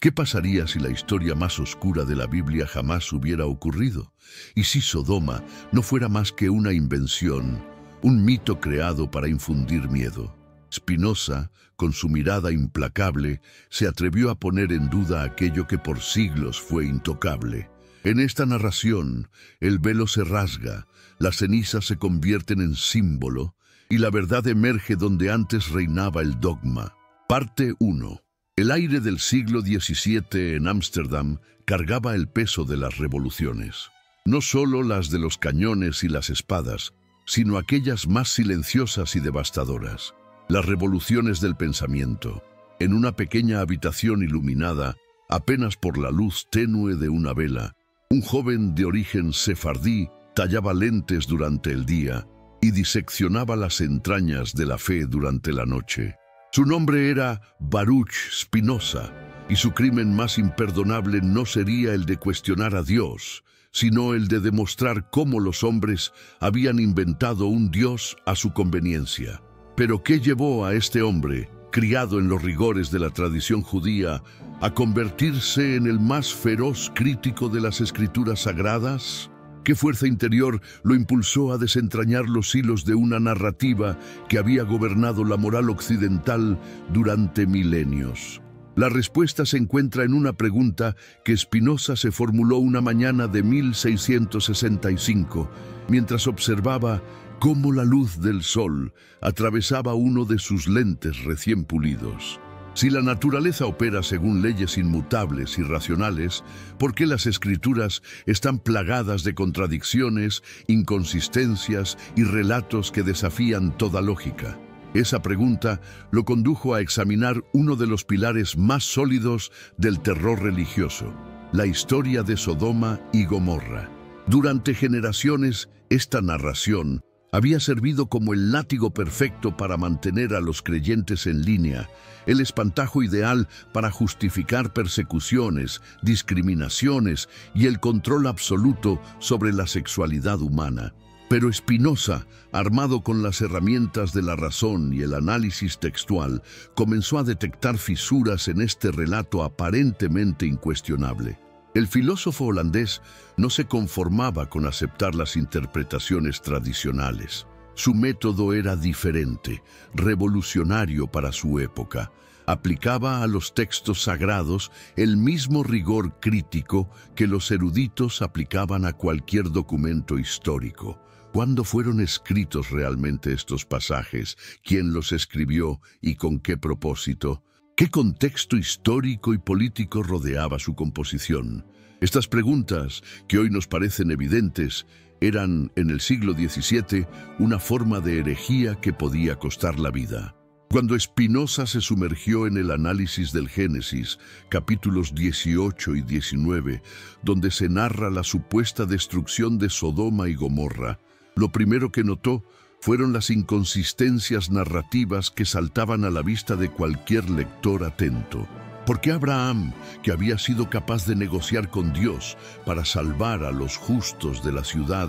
¿Qué pasaría si la historia más oscura de la Biblia jamás hubiera ocurrido? ¿Y si Sodoma no fuera más que una invención, un mito creado para infundir miedo? Spinoza, con su mirada implacable, se atrevió a poner en duda aquello que por siglos fue intocable. En esta narración, el velo se rasga, las cenizas se convierten en símbolo y la verdad emerge donde antes reinaba el dogma. Parte 1. El aire del siglo XVII en Ámsterdam cargaba el peso de las revoluciones. No solo las de los cañones y las espadas, sino aquellas más silenciosas y devastadoras. Las revoluciones del pensamiento. En una pequeña habitación iluminada, apenas por la luz tenue de una vela, un joven de origen sefardí tallaba lentes durante el día y diseccionaba las entrañas de la fe durante la noche. Su nombre era Baruch Spinoza, y su crimen más imperdonable no sería el de cuestionar a Dios, sino el de demostrar cómo los hombres habían inventado un Dios a su conveniencia. Pero ¿qué llevó a este hombre, criado en los rigores de la tradición judía, a convertirse en el más feroz crítico de las escrituras sagradas? ¿Qué fuerza interior lo impulsó a desentrañar los hilos de una narrativa que había gobernado la moral occidental durante milenios? La respuesta se encuentra en una pregunta que Spinoza se formuló una mañana de 1665, mientras observaba cómo la luz del sol atravesaba uno de sus lentes recién pulidos. Si la naturaleza opera según leyes inmutables y racionales, ¿por qué las escrituras están plagadas de contradicciones, inconsistencias y relatos que desafían toda lógica? Esa pregunta lo condujo a examinar uno de los pilares más sólidos del terror religioso, la historia de Sodoma y Gomorra. Durante generaciones, esta narración había servido como el látigo perfecto para mantener a los creyentes en línea, el espantajo ideal para justificar persecuciones, discriminaciones y el control absoluto sobre la sexualidad humana. Pero Spinoza, armado con las herramientas de la razón y el análisis textual, comenzó a detectar fisuras en este relato aparentemente incuestionable. El filósofo holandés no se conformaba con aceptar las interpretaciones tradicionales. Su método era diferente, revolucionario para su época. Aplicaba a los textos sagrados el mismo rigor crítico que los eruditos aplicaban a cualquier documento histórico. ¿Cuándo fueron escritos realmente estos pasajes? ¿Quién los escribió y con qué propósito? ¿Qué contexto histórico y político rodeaba su composición? Estas preguntas, que hoy nos parecen evidentes, eran en el siglo XVII una forma de herejía que podía costar la vida. Cuando Spinoza se sumergió en el análisis del Génesis, capítulos 18 y 19, donde se narra la supuesta destrucción de Sodoma y Gomorra, lo primero que notó fueron las inconsistencias narrativas que saltaban a la vista de cualquier lector atento. ¿Por qué Abraham, que había sido capaz de negociar con Dios para salvar a los justos de la ciudad,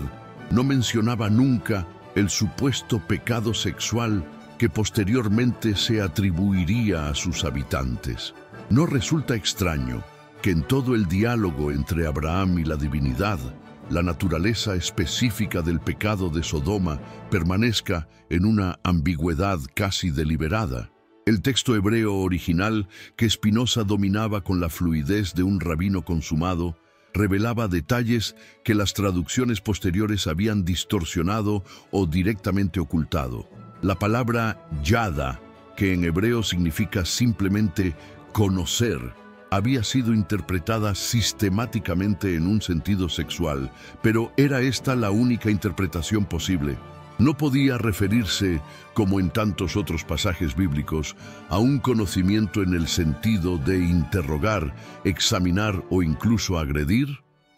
no mencionaba nunca el supuesto pecado sexual que posteriormente se atribuiría a sus habitantes? No resulta extraño que en todo el diálogo entre Abraham y la divinidad, la naturaleza específica del pecado de Sodoma permanezca en una ambigüedad casi deliberada. El texto hebreo original, que Spinoza dominaba con la fluidez de un rabino consumado, revelaba detalles que las traducciones posteriores habían distorsionado o directamente ocultado. La palabra yada, que en hebreo significa simplemente conocer, había sido interpretada sistemáticamente en un sentido sexual, pero ¿era esta la única interpretación posible? No podía referirse, como en tantos otros pasajes bíblicos, a un conocimiento en el sentido de interrogar, examinar o incluso agredir.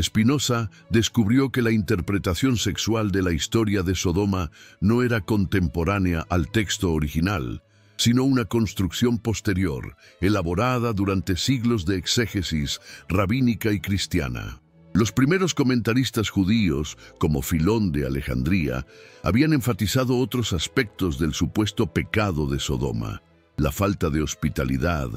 Spinoza descubrió que la interpretación sexual de la historia de Sodoma no era contemporánea al texto original, sino una construcción posterior, elaborada durante siglos de exégesis rabínica y cristiana. Los primeros comentaristas judíos, como Filón de Alejandría, habían enfatizado otros aspectos del supuesto pecado de Sodoma: la falta de hospitalidad,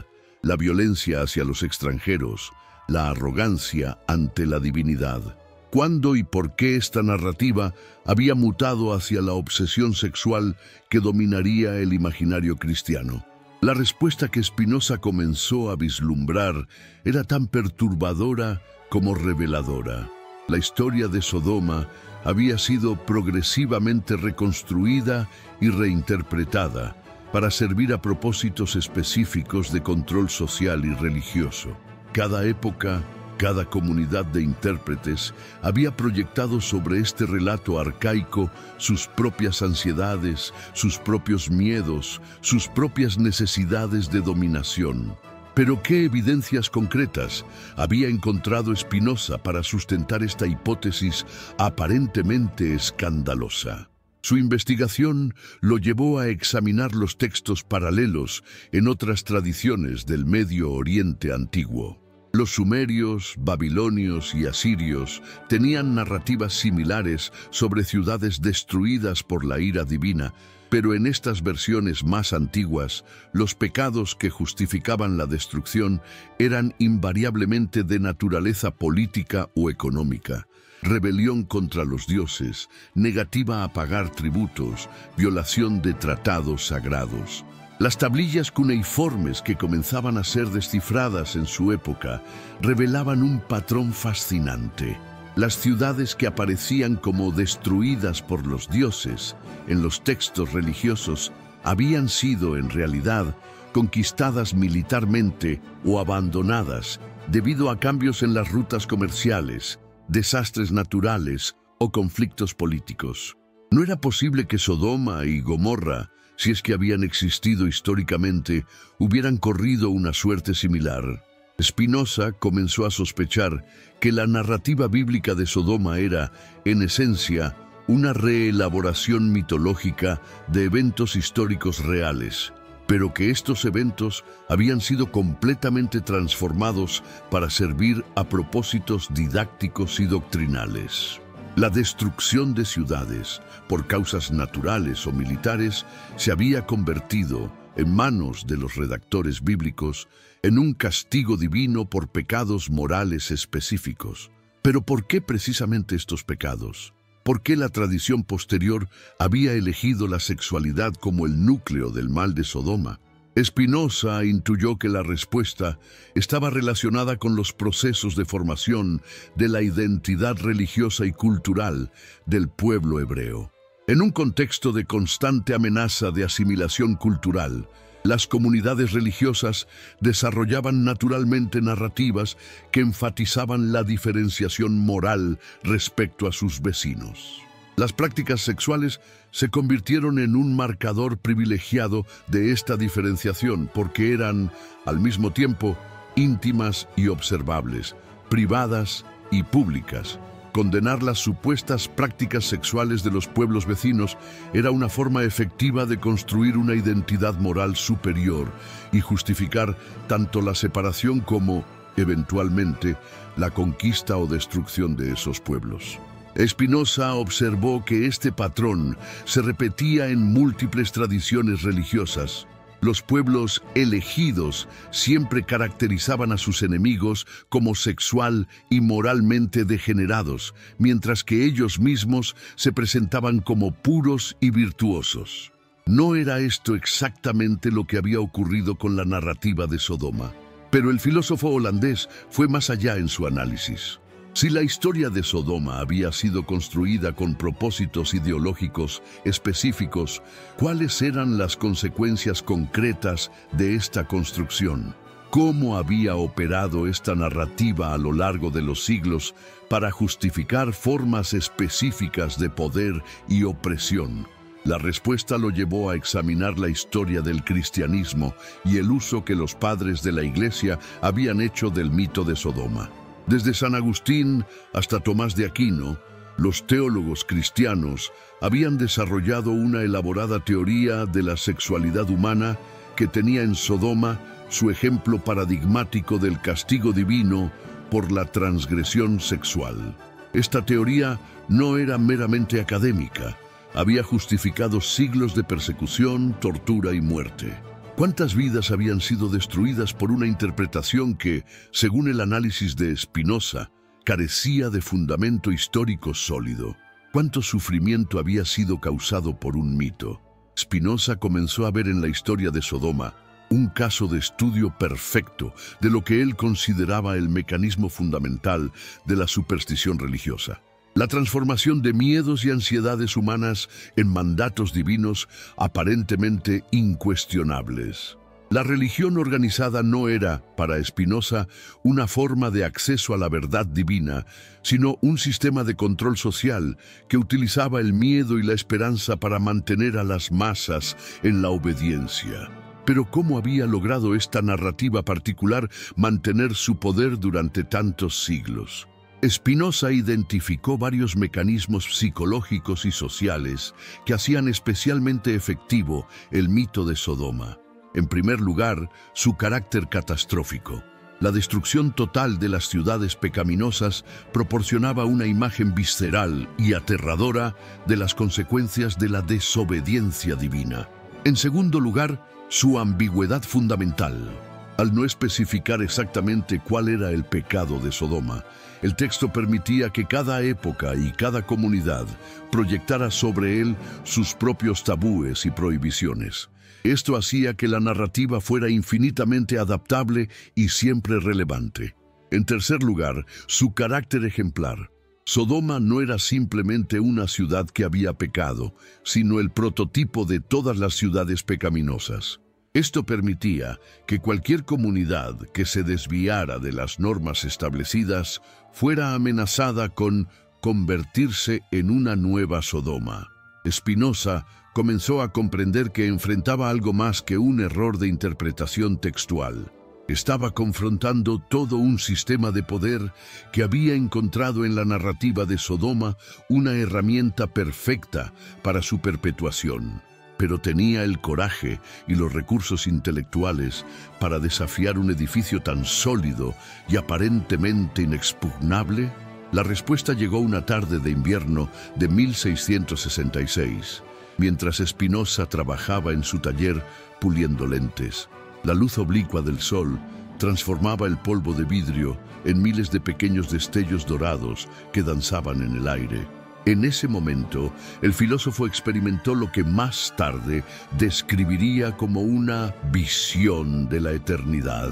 la violencia hacia los extranjeros, la arrogancia ante la divinidad. ¿Cuándo y por qué esta narrativa había mutado hacia la obsesión sexual que dominaría el imaginario cristiano? La respuesta que Spinoza comenzó a vislumbrar era tan perturbadora como reveladora. La historia de Sodoma había sido progresivamente reconstruida y reinterpretada para servir a propósitos específicos de control social y religioso. Cada época, cada comunidad de intérpretes había proyectado sobre este relato arcaico sus propias ansiedades, sus propios miedos, sus propias necesidades de dominación. Pero ¿qué evidencias concretas había encontrado Spinoza para sustentar esta hipótesis aparentemente escandalosa? Su investigación lo llevó a examinar los textos paralelos en otras tradiciones del Medio Oriente antiguo. Los sumerios, babilonios y asirios tenían narrativas similares sobre ciudades destruidas por la ira divina, pero en estas versiones más antiguas, los pecados que justificaban la destrucción eran invariablemente de naturaleza política o económica. Rebelión contra los dioses, negativa a pagar tributos, violación de tratados sagrados. Las tablillas cuneiformes que comenzaban a ser descifradas en su época revelaban un patrón fascinante. Las ciudades que aparecían como destruidas por los dioses en los textos religiosos habían sido, en realidad, conquistadas militarmente o abandonadas debido a cambios en las rutas comerciales, desastres naturales o conflictos políticos. No era posible que Sodoma y Gomorra, si es que habían existido históricamente, hubieran corrido una suerte similar. Spinoza comenzó a sospechar que la narrativa bíblica de Sodoma era, en esencia, una reelaboración mitológica de eventos históricos reales, pero que estos eventos habían sido completamente transformados para servir a propósitos didácticos y doctrinales. La destrucción de ciudades por causas naturales o militares se había convertido, en manos de los redactores bíblicos, en un castigo divino por pecados morales específicos. ¿Pero por qué precisamente estos pecados? ¿Por qué la tradición posterior había elegido la sexualidad como el núcleo del mal de Sodoma? Spinoza intuyó que la respuesta estaba relacionada con los procesos de formación de la identidad religiosa y cultural del pueblo hebreo. En un contexto de constante amenaza de asimilación cultural, las comunidades religiosas desarrollaban naturalmente narrativas que enfatizaban la diferenciación moral respecto a sus vecinos. Las prácticas sexuales se convirtieron en un marcador privilegiado de esta diferenciación porque eran, al mismo tiempo, íntimas y observables, privadas y públicas. Condenar las supuestas prácticas sexuales de los pueblos vecinos era una forma efectiva de construir una identidad moral superior y justificar tanto la separación como, eventualmente, la conquista o destrucción de esos pueblos. Spinoza observó que este patrón se repetía en múltiples tradiciones religiosas. Los pueblos elegidos siempre caracterizaban a sus enemigos como sexual y moralmente degenerados, mientras que ellos mismos se presentaban como puros y virtuosos. No era esto exactamente lo que había ocurrido con la narrativa de Sodoma, pero el filósofo holandés fue más allá en su análisis. Si la historia de Sodoma había sido construida con propósitos ideológicos específicos, ¿cuáles eran las consecuencias concretas de esta construcción? ¿Cómo había operado esta narrativa a lo largo de los siglos para justificar formas específicas de poder y opresión? La respuesta lo llevó a examinar la historia del cristianismo y el uso que los padres de la Iglesia habían hecho del mito de Sodoma. Desde San Agustín hasta Tomás de Aquino, los teólogos cristianos habían desarrollado una elaborada teoría de la sexualidad humana que tenía en Sodoma su ejemplo paradigmático del castigo divino por la transgresión sexual. Esta teoría no era meramente académica, había justificado siglos de persecución, tortura y muerte. ¿Cuántas vidas habían sido destruidas por una interpretación que, según el análisis de Spinoza, carecía de fundamento histórico sólido? ¿Cuánto sufrimiento había sido causado por un mito? Spinoza comenzó a ver en la historia de Sodoma un caso de estudio perfecto de lo que él consideraba el mecanismo fundamental de la superstición religiosa. La transformación de miedos y ansiedades humanas en mandatos divinos aparentemente incuestionables. La religión organizada no era, para Spinoza, una forma de acceso a la verdad divina, sino un sistema de control social que utilizaba el miedo y la esperanza para mantener a las masas en la obediencia. Pero ¿cómo había logrado esta narrativa particular mantener su poder durante tantos siglos? Spinoza identificó varios mecanismos psicológicos y sociales que hacían especialmente efectivo el mito de Sodoma. En primer lugar, su carácter catastrófico. La destrucción total de las ciudades pecaminosas proporcionaba una imagen visceral y aterradora de las consecuencias de la desobediencia divina. En segundo lugar, su ambigüedad fundamental. Al no especificar exactamente cuál era el pecado de Sodoma, el texto permitía que cada época y cada comunidad proyectara sobre él sus propios tabúes y prohibiciones. Esto hacía que la narrativa fuera infinitamente adaptable y siempre relevante. En tercer lugar, su carácter ejemplar. Sodoma no era simplemente una ciudad que había pecado, sino el prototipo de todas las ciudades pecaminosas. Esto permitía que cualquier comunidad que se desviara de las normas establecidas fuera amenazada con convertirse en una nueva Sodoma. Spinoza comenzó a comprender que enfrentaba algo más que un error de interpretación textual. Estaba confrontando todo un sistema de poder que había encontrado en la narrativa de Sodoma una herramienta perfecta para su perpetuación. Pero tenía el coraje y los recursos intelectuales para desafiar un edificio tan sólido y aparentemente inexpugnable. La respuesta llegó una tarde de invierno de 1666, mientras Spinoza trabajaba en su taller puliendo lentes. La luz oblicua del sol transformaba el polvo de vidrio en miles de pequeños destellos dorados que danzaban en el aire. En ese momento, el filósofo experimentó lo que más tarde describiría como una visión de la eternidad,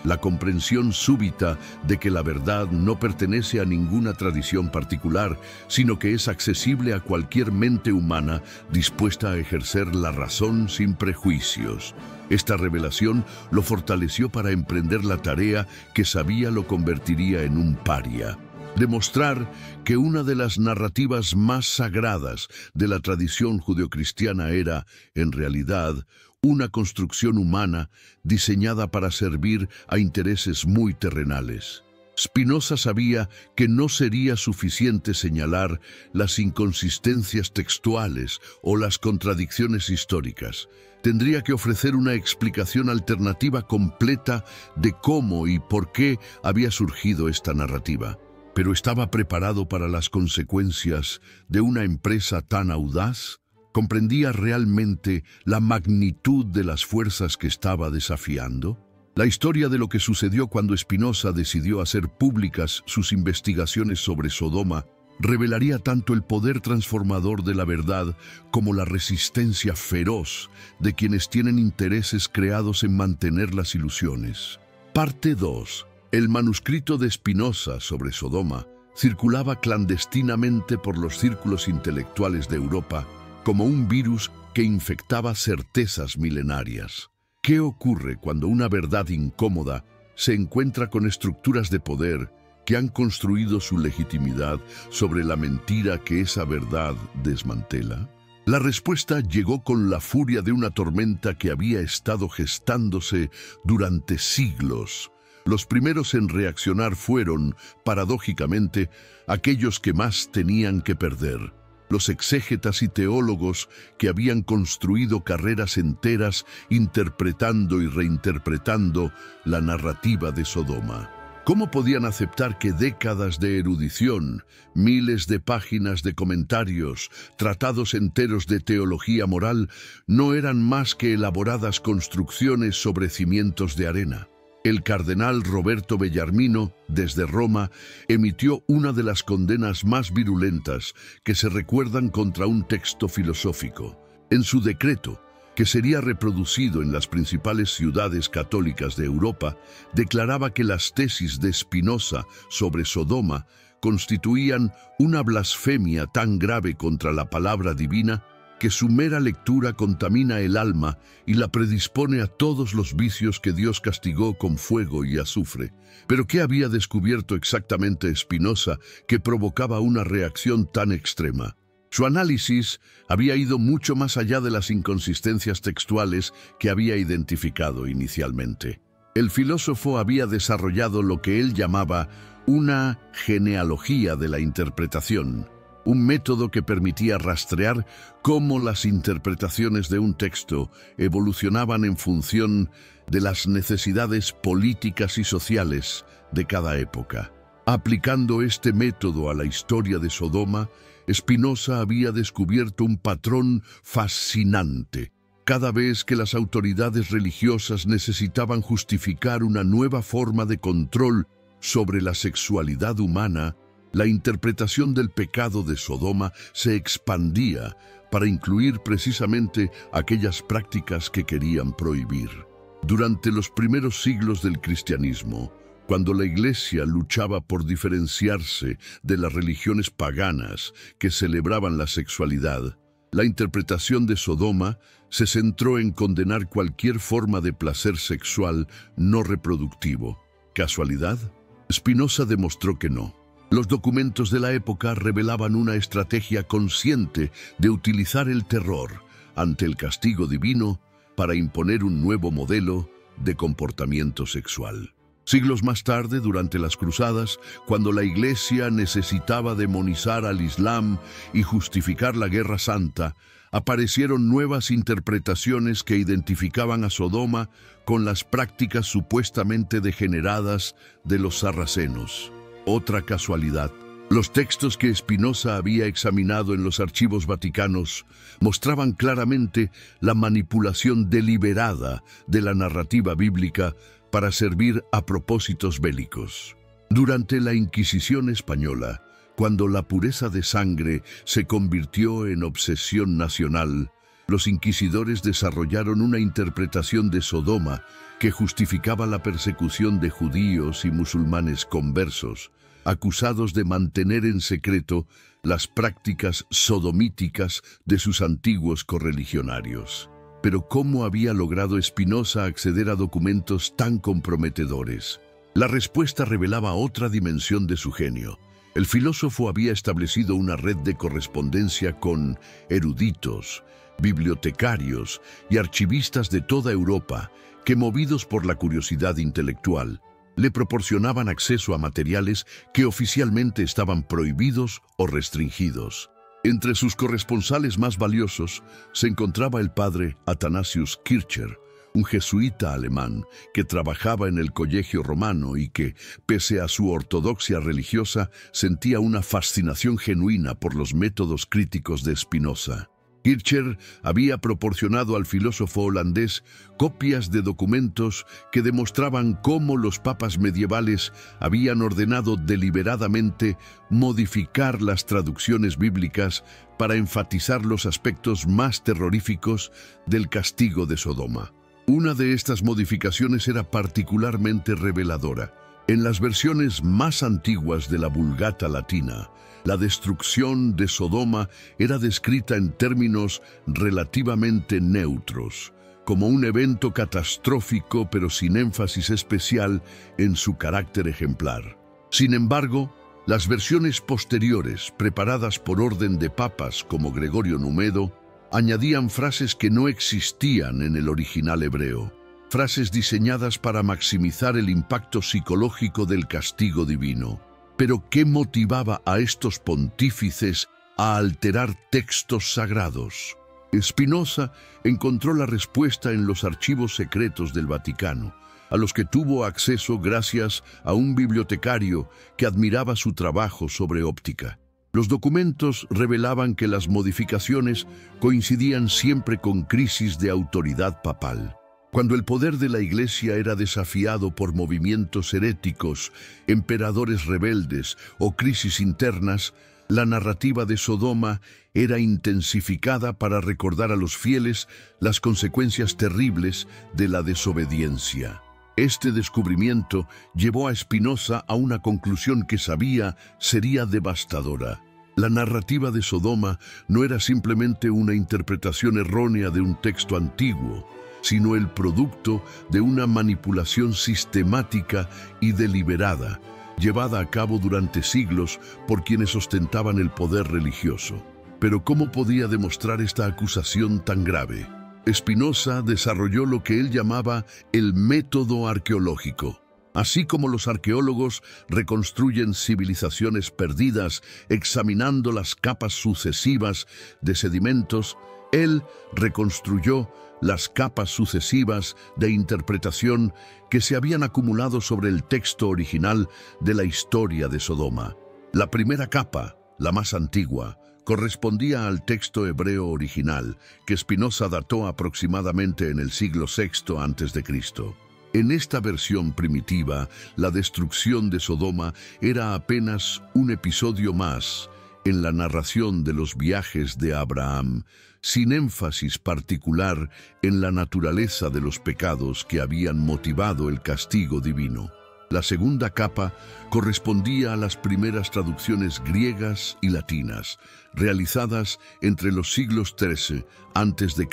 la comprensión súbita de que la verdad no pertenece a ninguna tradición particular, sino que es accesible a cualquier mente humana dispuesta a ejercer la razón sin prejuicios. Esta revelación lo fortaleció para emprender la tarea que sabía lo convertiría en un paria. Demostrar que una de las narrativas más sagradas de la tradición judeocristiana era, en realidad, una construcción humana diseñada para servir a intereses muy terrenales. Spinoza sabía que no sería suficiente señalar las inconsistencias textuales o las contradicciones históricas. Tendría que ofrecer una explicación alternativa completa de cómo y por qué había surgido esta narrativa. Pero ¿estaba preparado para las consecuencias de una empresa tan audaz? ¿Comprendía realmente la magnitud de las fuerzas que estaba desafiando? La historia de lo que sucedió cuando Spinoza decidió hacer públicas sus investigaciones sobre Sodoma revelaría tanto el poder transformador de la verdad como la resistencia feroz de quienes tienen intereses creados en mantener las ilusiones. Parte 2. El manuscrito de Spinoza sobre Sodoma circulaba clandestinamente por los círculos intelectuales de Europa como un virus que infectaba certezas milenarias. ¿Qué ocurre cuando una verdad incómoda se encuentra con estructuras de poder que han construido su legitimidad sobre la mentira que esa verdad desmantela? La respuesta llegó con la furia de una tormenta que había estado gestándose durante siglos. Los primeros en reaccionar fueron, paradójicamente, aquellos que más tenían que perder. Los exégetas y teólogos que habían construido carreras enteras interpretando y reinterpretando la narrativa de Sodoma. ¿Cómo podían aceptar que décadas de erudición, miles de páginas de comentarios, tratados enteros de teología moral, no eran más que elaboradas construcciones sobre cimientos de arena? El cardenal Roberto Bellarmino, desde Roma, emitió una de las condenas más virulentas que se recuerdan contra un texto filosófico. En su decreto, que sería reproducido en las principales ciudades católicas de Europa, declaraba que las tesis de Spinoza sobre Sodoma constituían una blasfemia tan grave contra la palabra divina que su mera lectura contamina el alma y la predispone a todos los vicios que Dios castigó con fuego y azufre. ¿Pero qué había descubierto exactamente Spinoza que provocaba una reacción tan extrema? Su análisis había ido mucho más allá de las inconsistencias textuales que había identificado inicialmente. El filósofo había desarrollado lo que él llamaba una genealogía de la interpretación, un método que permitía rastrear cómo las interpretaciones de un texto evolucionaban en función de las necesidades políticas y sociales de cada época. Aplicando este método a la historia de Sodoma, Spinoza había descubierto un patrón fascinante. Cada vez que las autoridades religiosas necesitaban justificar una nueva forma de control sobre la sexualidad humana, la interpretación del pecado de Sodoma se expandía para incluir precisamente aquellas prácticas que querían prohibir. Durante los primeros siglos del cristianismo, cuando la Iglesia luchaba por diferenciarse de las religiones paganas que celebraban la sexualidad, la interpretación de Sodoma se centró en condenar cualquier forma de placer sexual no reproductivo. ¿Casualidad? Spinoza demostró que no. Los documentos de la época revelaban una estrategia consciente de utilizar el terror ante el castigo divino para imponer un nuevo modelo de comportamiento sexual. Siglos más tarde, durante las Cruzadas, cuando la Iglesia necesitaba demonizar al Islam y justificar la Guerra Santa, aparecieron nuevas interpretaciones que identificaban a Sodoma con las prácticas supuestamente degeneradas de los sarracenos. Otra casualidad. Los textos que Spinoza había examinado en los archivos vaticanos mostraban claramente la manipulación deliberada de la narrativa bíblica para servir a propósitos bélicos. Durante la Inquisición española, cuando la pureza de sangre se convirtió en obsesión nacional, los inquisidores desarrollaron una interpretación de Sodoma que justificaba la persecución de judíos y musulmanes conversos, acusados de mantener en secreto las prácticas sodomíticas de sus antiguos correligionarios. Pero ¿cómo había logrado Spinoza acceder a documentos tan comprometedores? La respuesta revelaba otra dimensión de su genio. El filósofo había establecido una red de correspondencia con eruditos, bibliotecarios y archivistas de toda Europa que, movidos por la curiosidad intelectual, le proporcionaban acceso a materiales que oficialmente estaban prohibidos o restringidos. Entre sus corresponsales más valiosos se encontraba el padre Athanasius Kircher, un jesuita alemán que trabajaba en el Colegio Romano y que, pese a su ortodoxia religiosa, sentía una fascinación genuina por los métodos críticos de Spinoza. Kircher había proporcionado al filósofo holandés copias de documentos que demostraban cómo los papas medievales habían ordenado deliberadamente modificar las traducciones bíblicas para enfatizar los aspectos más terroríficos del castigo de Sodoma. Una de estas modificaciones era particularmente reveladora. En las versiones más antiguas de la Vulgata latina, la destrucción de Sodoma era descrita en términos relativamente neutros, como un evento catastrófico pero sin énfasis especial en su carácter ejemplar. Sin embargo, las versiones posteriores, preparadas por orden de papas como Gregorio Númedo, añadían frases que no existían en el original hebreo, frases diseñadas para maximizar el impacto psicológico del castigo divino. Pero ¿qué motivaba a estos pontífices a alterar textos sagrados? Spinoza encontró la respuesta en los archivos secretos del Vaticano, a los que tuvo acceso gracias a un bibliotecario que admiraba su trabajo sobre óptica. Los documentos revelaban que las modificaciones coincidían siempre con crisis de autoridad papal. Cuando el poder de la Iglesia era desafiado por movimientos heréticos, emperadores rebeldes o crisis internas, la narrativa de Sodoma era intensificada para recordar a los fieles las consecuencias terribles de la desobediencia. Este descubrimiento llevó a Spinoza a una conclusión que sabía sería devastadora. La narrativa de Sodoma no era simplemente una interpretación errónea de un texto antiguo, sino el producto de una manipulación sistemática y deliberada, llevada a cabo durante siglos por quienes ostentaban el poder religioso. Pero ¿cómo podía demostrar esta acusación tan grave? Spinoza desarrolló lo que él llamaba el método arqueológico. Así como los arqueólogos reconstruyen civilizaciones perdidas examinando las capas sucesivas de sedimentos, él reconstruyó las capas sucesivas de interpretación que se habían acumulado sobre el texto original de la historia de Sodoma. La primera capa, la más antigua, correspondía al texto hebreo original, que Spinoza dató aproximadamente en el siglo VI a.C. En esta versión primitiva, la destrucción de Sodoma era apenas un episodio más en la narración de los viajes de Abraham, sin énfasis particular en la naturaleza de los pecados que habían motivado el castigo divino. La segunda capa correspondía a las primeras traducciones griegas y latinas, realizadas entre los siglos XIII a.C.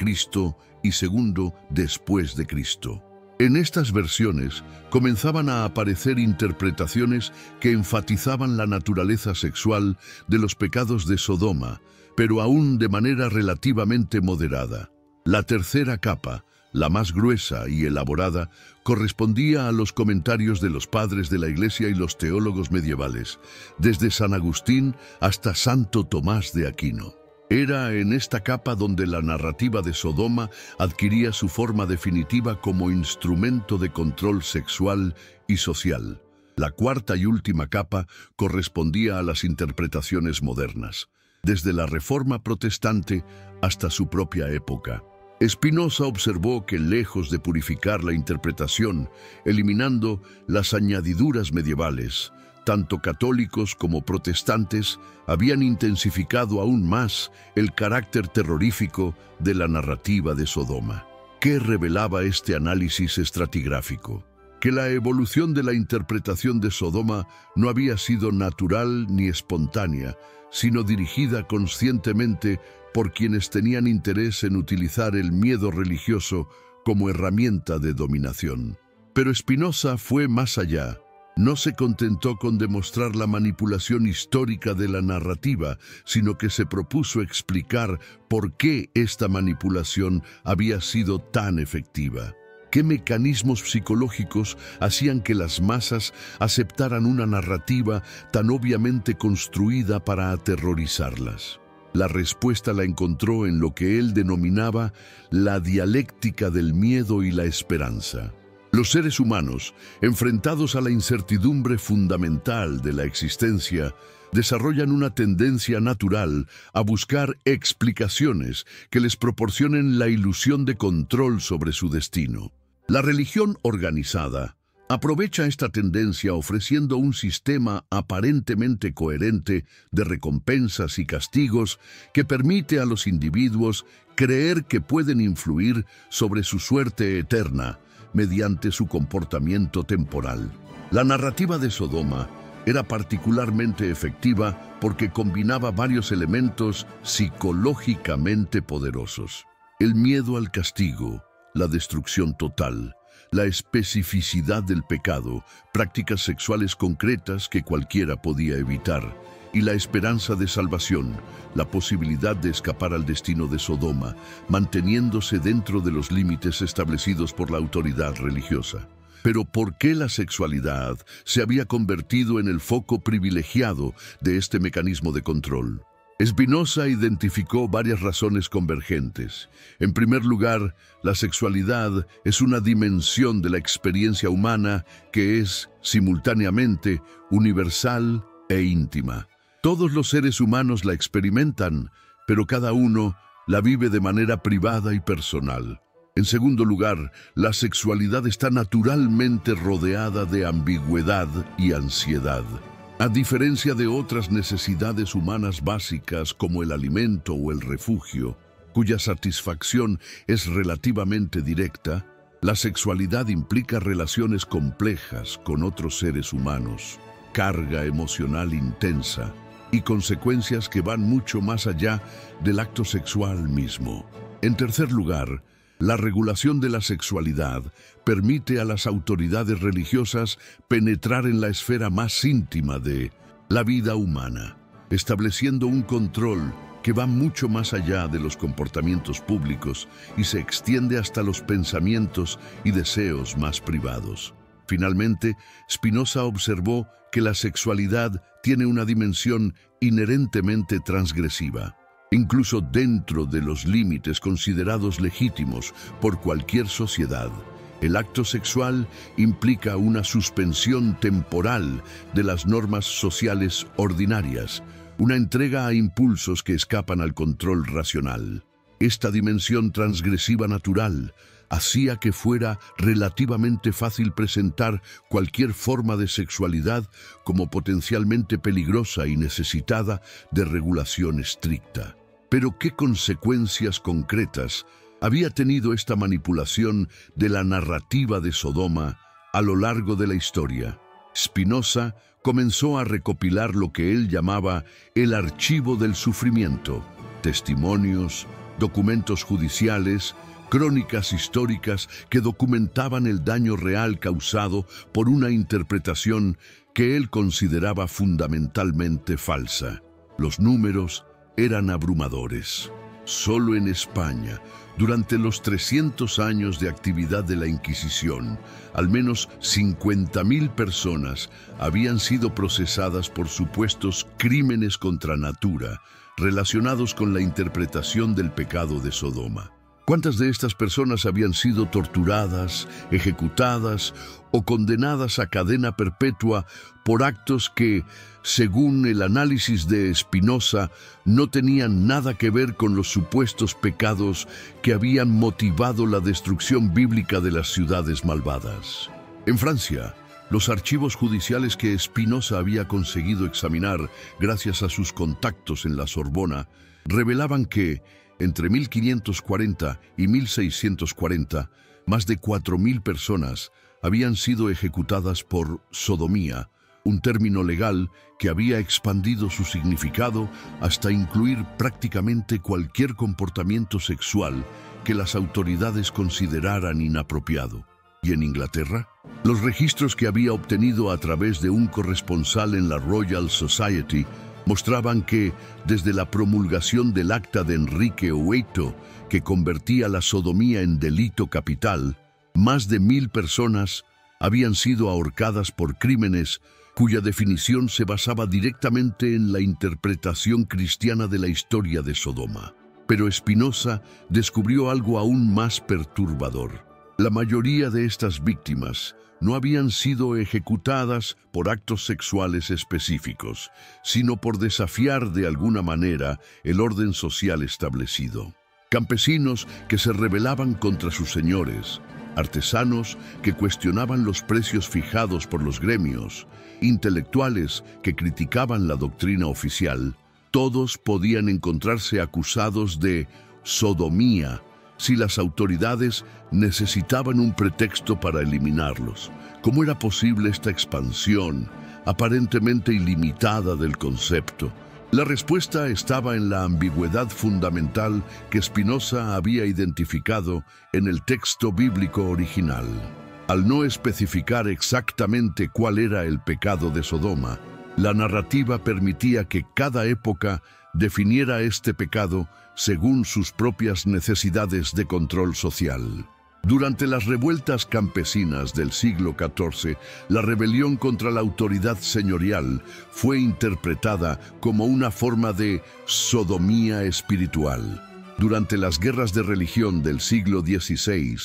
y II después de Cristo. En estas versiones comenzaban a aparecer interpretaciones que enfatizaban la naturaleza sexual de los pecados de Sodoma, pero aún de manera relativamente moderada. La tercera capa, la más gruesa y elaborada, correspondía a los comentarios de los padres de la Iglesia y los teólogos medievales, desde San Agustín hasta Santo Tomás de Aquino. Era en esta capa donde la narrativa de Sodoma adquiría su forma definitiva como instrumento de control sexual y social. La cuarta y última capa correspondía a las interpretaciones modernas, desde la Reforma protestante hasta su propia época. Spinoza observó que, lejos de purificar la interpretación, eliminando las añadiduras medievales, tanto católicos como protestantes habían intensificado aún más el carácter terrorífico de la narrativa de Sodoma. ¿Qué revelaba este análisis estratigráfico? Que la evolución de la interpretación de Sodoma no había sido natural ni espontánea, sino dirigida conscientemente por quienes tenían interés en utilizar el miedo religioso como herramienta de dominación. Pero Spinoza fue más allá. No se contentó con demostrar la manipulación histórica de la narrativa, sino que se propuso explicar por qué esta manipulación había sido tan efectiva. ¿Qué mecanismos psicológicos hacían que las masas aceptaran una narrativa tan obviamente construida para aterrorizarlas? La respuesta la encontró en lo que él denominaba la dialéctica del miedo y la esperanza. Los seres humanos, enfrentados a la incertidumbre fundamental de la existencia, desarrollan una tendencia natural a buscar explicaciones que les proporcionen la ilusión de control sobre su destino. La religión organizada aprovecha esta tendencia ofreciendo un sistema aparentemente coherente de recompensas y castigos que permite a los individuos creer que pueden influir sobre su suerte eterna mediante su comportamiento temporal. La narrativa de Sodoma era particularmente efectiva porque combinaba varios elementos psicológicamente poderosos: el miedo al castigo, la destrucción total, la especificidad del pecado, prácticas sexuales concretas que cualquiera podía evitar, y la esperanza de salvación, la posibilidad de escapar al destino de Sodoma, manteniéndose dentro de los límites establecidos por la autoridad religiosa. Pero ¿por qué la sexualidad se había convertido en el foco privilegiado de este mecanismo de control? Spinoza identificó varias razones convergentes. En primer lugar, la sexualidad es una dimensión de la experiencia humana que es, simultáneamente, universal e íntima. Todos los seres humanos la experimentan, pero cada uno la vive de manera privada y personal. En segundo lugar, la sexualidad está naturalmente rodeada de ambigüedad y ansiedad. A diferencia de otras necesidades humanas básicas como el alimento o el refugio, cuya satisfacción es relativamente directa, la sexualidad implica relaciones complejas con otros seres humanos, carga emocional intensa y consecuencias que van mucho más allá del acto sexual mismo. En tercer lugar, la regulación de la sexualidad permite a las autoridades religiosas penetrar en la esfera más íntima de la vida humana, estableciendo un control que va mucho más allá de los comportamientos públicos y se extiende hasta los pensamientos y deseos más privados. Finalmente, Spinoza observó que la sexualidad tiene una dimensión inherentemente transgresiva. Incluso dentro de los límites considerados legítimos por cualquier sociedad, el acto sexual implica una suspensión temporal de las normas sociales ordinarias, una entrega a impulsos que escapan al control racional. Esta dimensión transgresiva natural hacía que fuera relativamente fácil presentar cualquier forma de sexualidad como potencialmente peligrosa y necesitada de regulación estricta. Pero ¿qué consecuencias concretas había tenido esta manipulación de la narrativa de Sodoma a lo largo de la historia? Spinoza comenzó a recopilar lo que él llamaba el archivo del sufrimiento: testimonios, documentos judiciales, crónicas históricas que documentaban el daño real causado por una interpretación que él consideraba fundamentalmente falsa. Los números eran abrumadores. Solo en España, durante los 300 años de actividad de la Inquisición, al menos 50.000 personas habían sido procesadas por supuestos crímenes contra natura relacionados con la interpretación del pecado de Sodoma. ¿Cuántas de estas personas habían sido torturadas, ejecutadas o condenadas a cadena perpetua por actos que, según el análisis de Spinoza, no tenían nada que ver con los supuestos pecados que habían motivado la destrucción bíblica de las ciudades malvadas? En Francia, los archivos judiciales que Spinoza había conseguido examinar gracias a sus contactos en la Sorbona revelaban que, entre 1540 y 1640, más de 4.000 personas habían sido ejecutadas por sodomía, un término legal que había expandido su significado hasta incluir prácticamente cualquier comportamiento sexual que las autoridades consideraran inapropiado. ¿Y en Inglaterra? Los registros que había obtenido a través de un corresponsal en la Royal Society mostraban que, desde la promulgación del acta de Enrique VIII, que convertía la sodomía en delito capital, más de 1.000 personas habían sido ahorcadas por crímenes cuya definición se basaba directamente en la interpretación cristiana de la historia de Sodoma. Pero Spinoza descubrió algo aún más perturbador. La mayoría de estas víctimas no habían sido ejecutadas por actos sexuales específicos, sino por desafiar de alguna manera el orden social establecido. Campesinos que se rebelaban contra sus señores, artesanos que cuestionaban los precios fijados por los gremios, intelectuales que criticaban la doctrina oficial, todos podían encontrarse acusados de sodomía si las autoridades necesitaban un pretexto para eliminarlos. ¿Cómo era posible esta expansión aparentemente ilimitada del concepto? La respuesta estaba en la ambigüedad fundamental que Spinoza había identificado en el texto bíblico original. Al no especificar exactamente cuál era el pecado de Sodoma, la narrativa permitía que cada época definiera este pecado según sus propias necesidades de control social. Durante las revueltas campesinas del siglo XIV, la rebelión contra la autoridad señorial fue interpretada como una forma de sodomía espiritual. Durante las guerras de religión del siglo XVI,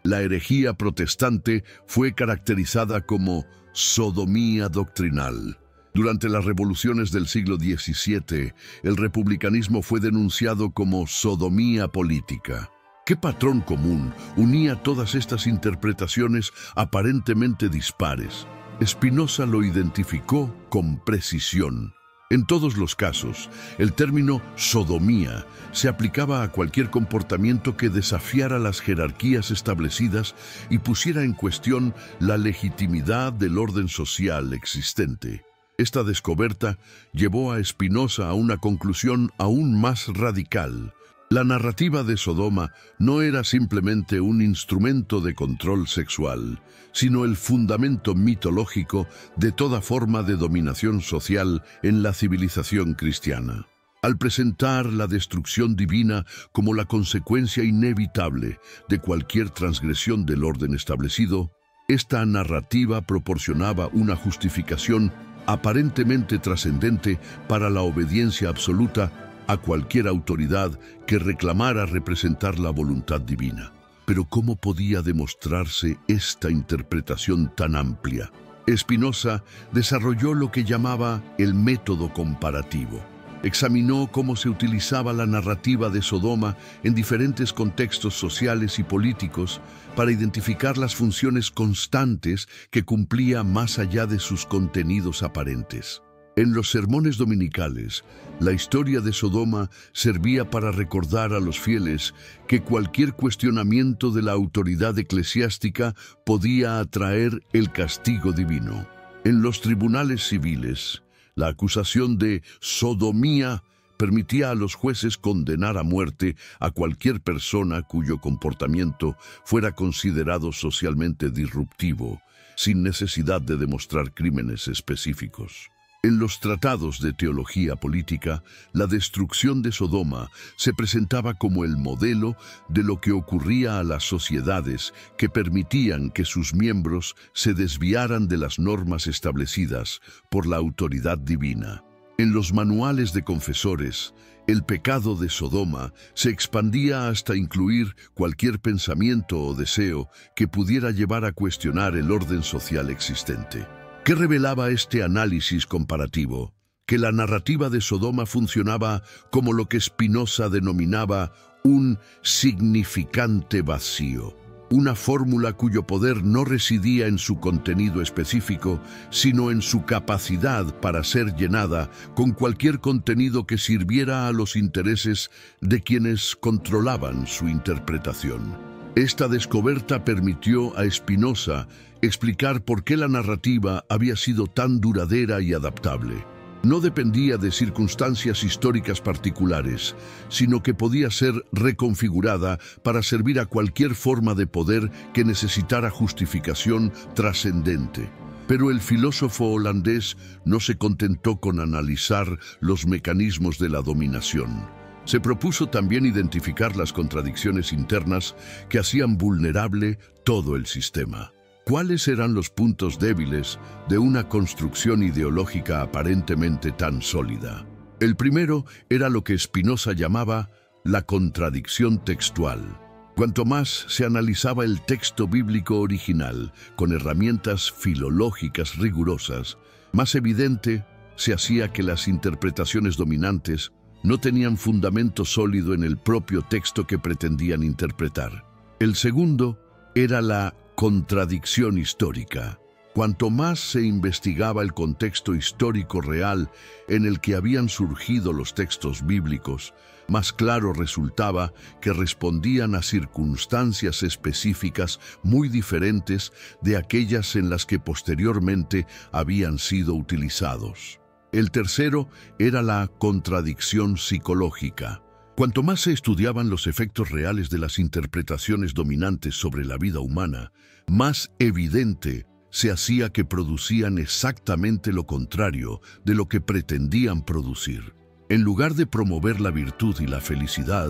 la herejía protestante fue caracterizada como sodomía doctrinal. Durante las revoluciones del siglo XVII, el republicanismo fue denunciado como sodomía política. ¿Qué patrón común unía todas estas interpretaciones aparentemente dispares? Spinoza lo identificó con precisión. En todos los casos, el término sodomía se aplicaba a cualquier comportamiento que desafiara las jerarquías establecidas y pusiera en cuestión la legitimidad del orden social existente. Esta descubierta llevó a Spinoza a una conclusión aún más radical. La narrativa de Sodoma no era simplemente un instrumento de control sexual, sino el fundamento mitológico de toda forma de dominación social en la civilización cristiana. Al presentar la destrucción divina como la consecuencia inevitable de cualquier transgresión del orden establecido, esta narrativa proporcionaba una justificación aparentemente trascendente para la obediencia absoluta a cualquier autoridad que reclamara representar la voluntad divina. Pero ¿cómo podía demostrarse esta interpretación tan amplia? Spinoza desarrolló lo que llamaba el método comparativo. Examinó cómo se utilizaba la narrativa de Sodoma en diferentes contextos sociales y políticos para identificar las funciones constantes que cumplía más allá de sus contenidos aparentes. En los sermones dominicales, la historia de Sodoma servía para recordar a los fieles que cualquier cuestionamiento de la autoridad eclesiástica podía atraer el castigo divino. En los tribunales civiles, la acusación de sodomía permitía a los jueces condenar a muerte a cualquier persona cuyo comportamiento fuera considerado socialmente disruptivo, sin necesidad de demostrar crímenes específicos. En los tratados de teología política, la destrucción de Sodoma se presentaba como el modelo de lo que ocurría a las sociedades que permitían que sus miembros se desviaran de las normas establecidas por la autoridad divina. En los manuales de confesores, el pecado de Sodoma se expandía hasta incluir cualquier pensamiento o deseo que pudiera llevar a cuestionar el orden social existente. ¿Qué revelaba este análisis comparativo? Que la narrativa de Sodoma funcionaba como lo que Spinoza denominaba un significante vacío, una fórmula cuyo poder no residía en su contenido específico, sino en su capacidad para ser llenada con cualquier contenido que sirviera a los intereses de quienes controlaban su interpretación. Esta descubierta permitió a Spinoza explicar por qué la narrativa había sido tan duradera y adaptable. No dependía de circunstancias históricas particulares, sino que podía ser reconfigurada para servir a cualquier forma de poder que necesitara justificación trascendente. Pero el filósofo holandés no se contentó con analizar los mecanismos de la dominación. Se propuso también identificar las contradicciones internas que hacían vulnerable todo el sistema. ¿Cuáles eran los puntos débiles de una construcción ideológica aparentemente tan sólida? El primero era lo que Spinoza llamaba la contradicción textual. Cuanto más se analizaba el texto bíblico original con herramientas filológicas rigurosas, más evidente se hacía que las interpretaciones dominantes no tenían fundamento sólido en el propio texto que pretendían interpretar. El segundo era la contradicción histórica. Cuanto más se investigaba el contexto histórico real en el que habían surgido los textos bíblicos, más claro resultaba que respondían a circunstancias específicas muy diferentes de aquellas en las que posteriormente habían sido utilizados. El tercero era la contradicción psicológica. Cuanto más se estudiaban los efectos reales de las interpretaciones dominantes sobre la vida humana, más evidente se hacía que producían exactamente lo contrario de lo que pretendían producir. En lugar de promover la virtud y la felicidad,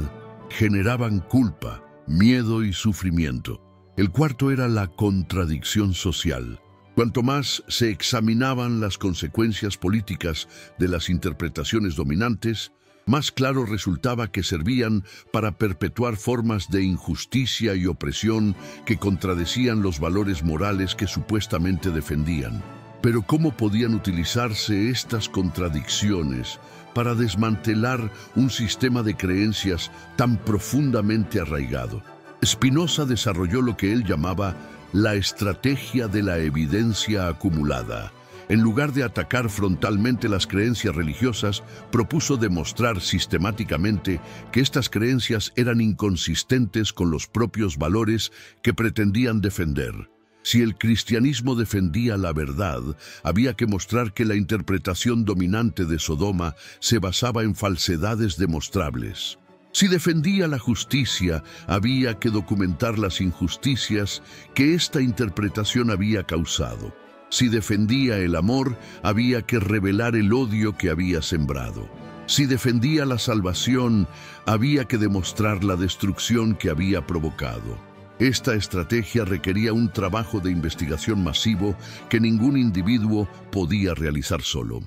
generaban culpa, miedo y sufrimiento. El cuarto era la contradicción social. Cuanto más se examinaban las consecuencias políticas de las interpretaciones dominantes, más claro resultaba que servían para perpetuar formas de injusticia y opresión que contradecían los valores morales que supuestamente defendían. Pero ¿cómo podían utilizarse estas contradicciones para desmantelar un sistema de creencias tan profundamente arraigado? Spinoza desarrolló lo que él llamaba la estrategia de la evidencia acumulada. En lugar de atacar frontalmente las creencias religiosas, propuso demostrar sistemáticamente que estas creencias eran inconsistentes con los propios valores que pretendían defender. Si el cristianismo defendía la verdad, había que mostrar que la interpretación dominante de Sodoma se basaba en falsedades demostrables. Si defendía la justicia, había que documentar las injusticias que esta interpretación había causado. Si defendía el amor, había que revelar el odio que había sembrado. Si defendía la salvación, había que demostrar la destrucción que había provocado. Esta estrategia requería un trabajo de investigación masivo que ningún individuo podía realizar solo.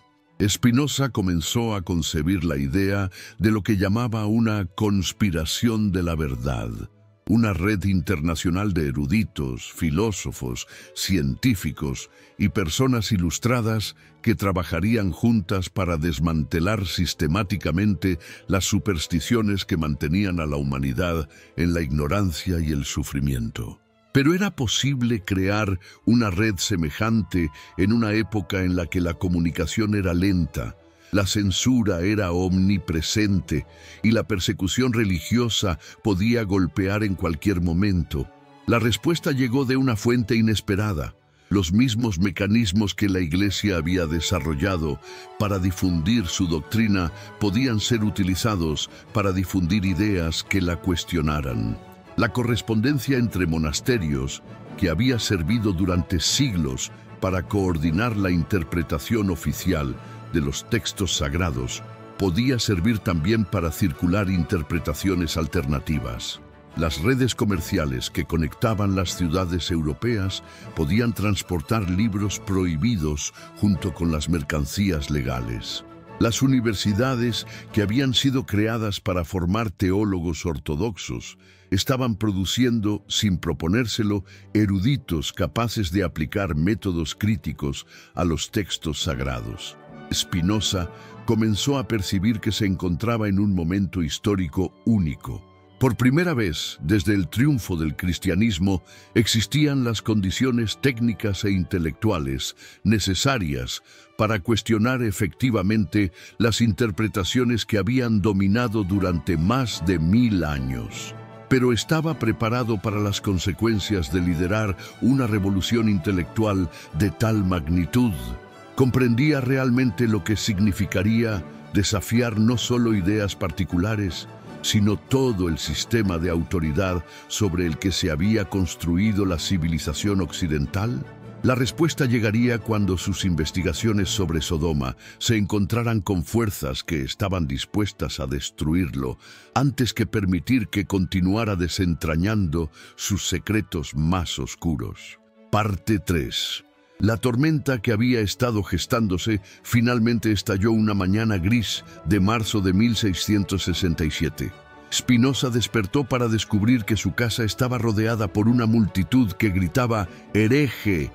Spinoza comenzó a concebir la idea de lo que llamaba una conspiración de la verdad, una red internacional de eruditos, filósofos, científicos y personas ilustradas que trabajarían juntas para desmantelar sistemáticamente las supersticiones que mantenían a la humanidad en la ignorancia y el sufrimiento. Pero ¿era posible crear una red semejante en una época en la que la comunicación era lenta, la censura era omnipresente y la persecución religiosa podía golpear en cualquier momento? La respuesta llegó de una fuente inesperada. Los mismos mecanismos que la Iglesia había desarrollado para difundir su doctrina podían ser utilizados para difundir ideas que la cuestionaran. La correspondencia entre monasterios, que había servido durante siglos para coordinar la interpretación oficial de los textos sagrados, podía servir también para circular interpretaciones alternativas. Las redes comerciales que conectaban las ciudades europeas podían transportar libros prohibidos junto con las mercancías legales. Las universidades, que habían sido creadas para formar teólogos ortodoxos, estaban produciendo, sin proponérselo, eruditos capaces de aplicar métodos críticos a los textos sagrados. Spinoza comenzó a percibir que se encontraba en un momento histórico único. Por primera vez, desde el triunfo del cristianismo, existían las condiciones técnicas e intelectuales necesarias para cuestionar efectivamente las interpretaciones que habían dominado durante más de 1000 años. Pero estaba preparado para las consecuencias de liderar una revolución intelectual de tal magnitud. Comprendía realmente lo que significaría desafiar no solo ideas particulares, sino todo el sistema de autoridad sobre el que se había construido la civilización occidental. La respuesta llegaría cuando sus investigaciones sobre Sodoma se encontraran con fuerzas que estaban dispuestas a destruirlo antes que permitir que continuara desentrañando sus secretos más oscuros. Parte 3. La tormenta que había estado gestándose finalmente estalló una mañana gris de marzo de 1667. Spinoza despertó para descubrir que su casa estaba rodeada por una multitud que gritaba «hereje»,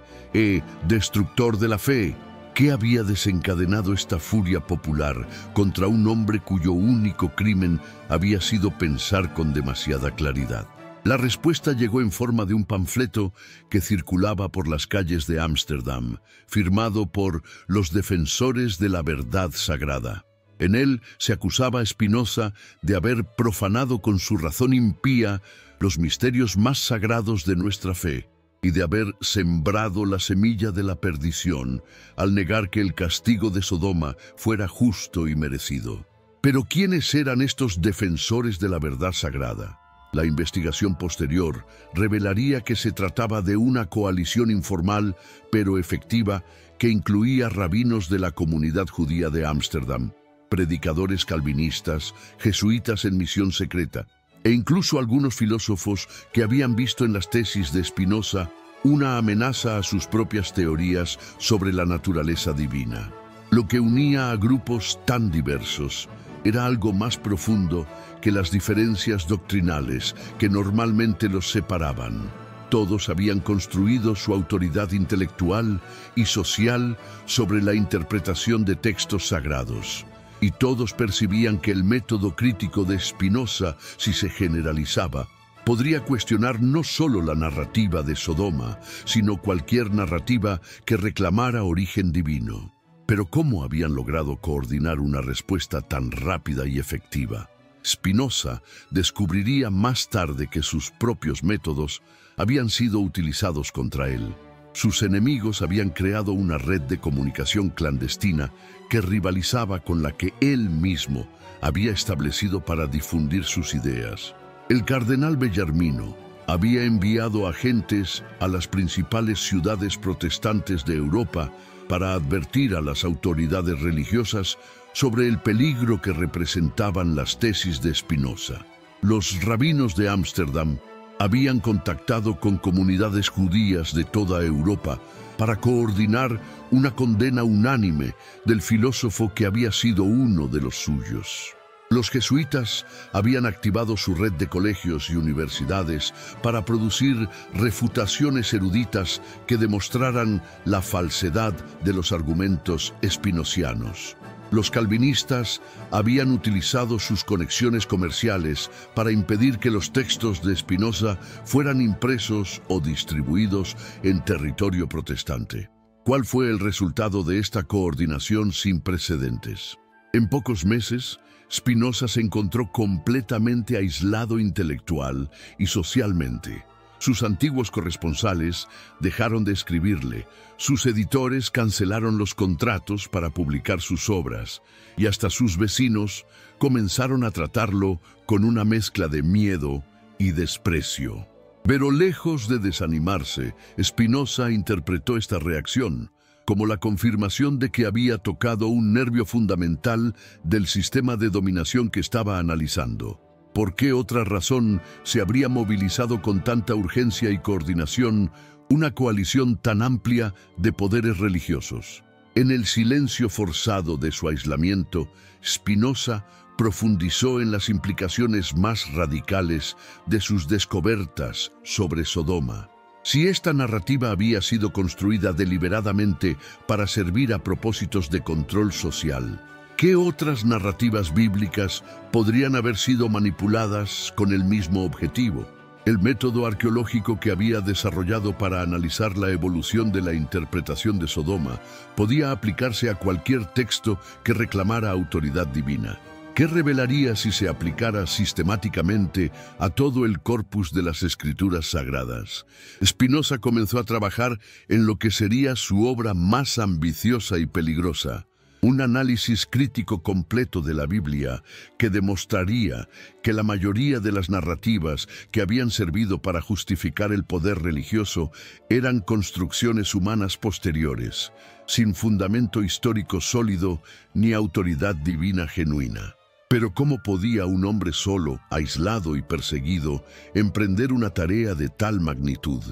«destructor de la fe». ¿Qué había desencadenado esta furia popular contra un hombre cuyo único crimen había sido pensar con demasiada claridad? La respuesta llegó en forma de un panfleto que circulaba por las calles de Ámsterdam, firmado por los defensores de la verdad sagrada. En él se acusaba a Spinoza de haber profanado con su razón impía los misterios más sagrados de nuestra fe y de haber sembrado la semilla de la perdición al negar que el castigo de Sodoma fuera justo y merecido. Pero ¿quiénes eran estos defensores de la verdad sagrada? La investigación posterior revelaría que se trataba de una coalición informal pero efectiva que incluía rabinos de la comunidad judía de Ámsterdam, predicadores calvinistas, jesuitas en misión secreta, e incluso algunos filósofos que habían visto en las tesis de Spinoza una amenaza a sus propias teorías sobre la naturaleza divina. Lo que unía a grupos tan diversos era algo más profundo que las diferencias doctrinales que normalmente los separaban. Todos habían construido su autoridad intelectual y social sobre la interpretación de textos sagrados, y todos percibían que el método crítico de Spinoza, si se generalizaba, podría cuestionar no solo la narrativa de Sodoma, sino cualquier narrativa que reclamara origen divino. Pero ¿cómo habían logrado coordinar una respuesta tan rápida y efectiva? Spinoza descubriría más tarde que sus propios métodos habían sido utilizados contra él. Sus enemigos habían creado una red de comunicación clandestina que rivalizaba con la que él mismo había establecido para difundir sus ideas. El cardenal Bellarmino había enviado agentes a las principales ciudades protestantes de Europa para advertir a las autoridades religiosas sobre el peligro que representaban las tesis de Spinoza. Los rabinos de Ámsterdam habían contactado con comunidades judías de toda Europa para coordinar una condena unánime del filósofo que había sido uno de los suyos. Los jesuitas habían activado su red de colegios y universidades para producir refutaciones eruditas que demostraran la falsedad de los argumentos espinocianos. Los calvinistas habían utilizado sus conexiones comerciales para impedir que los textos de Spinoza fueran impresos o distribuidos en territorio protestante. ¿Cuál fue el resultado de esta coordinación sin precedentes? En pocos meses, Spinoza se encontró completamente aislado intelectual y socialmente. Sus antiguos corresponsales dejaron de escribirle, sus editores cancelaron los contratos para publicar sus obras, y hasta sus vecinos comenzaron a tratarlo con una mezcla de miedo y desprecio. Pero lejos de desanimarse, Spinoza interpretó esta reacción como la confirmación de que había tocado un nervio fundamental del sistema de dominación que estaba analizando. ¿Por qué otra razón se habría movilizado con tanta urgencia y coordinación una coalición tan amplia de poderes religiosos? En el silencio forzado de su aislamiento, Spinoza profundizó en las implicaciones más radicales de sus descubiertas sobre Sodoma. Si esta narrativa había sido construida deliberadamente para servir a propósitos de control social, ¿qué otras narrativas bíblicas podrían haber sido manipuladas con el mismo objetivo? El método arqueológico que había desarrollado para analizar la evolución de la interpretación de Sodoma podía aplicarse a cualquier texto que reclamara autoridad divina. ¿Qué revelaría si se aplicara sistemáticamente a todo el corpus de las Escrituras sagradas? Spinoza comenzó a trabajar en lo que sería su obra más ambiciosa y peligrosa, un análisis crítico completo de la Biblia que demostraría que la mayoría de las narrativas que habían servido para justificar el poder religioso eran construcciones humanas posteriores, sin fundamento histórico sólido ni autoridad divina genuina. Pero ¿cómo podía un hombre solo, aislado y perseguido, emprender una tarea de tal magnitud?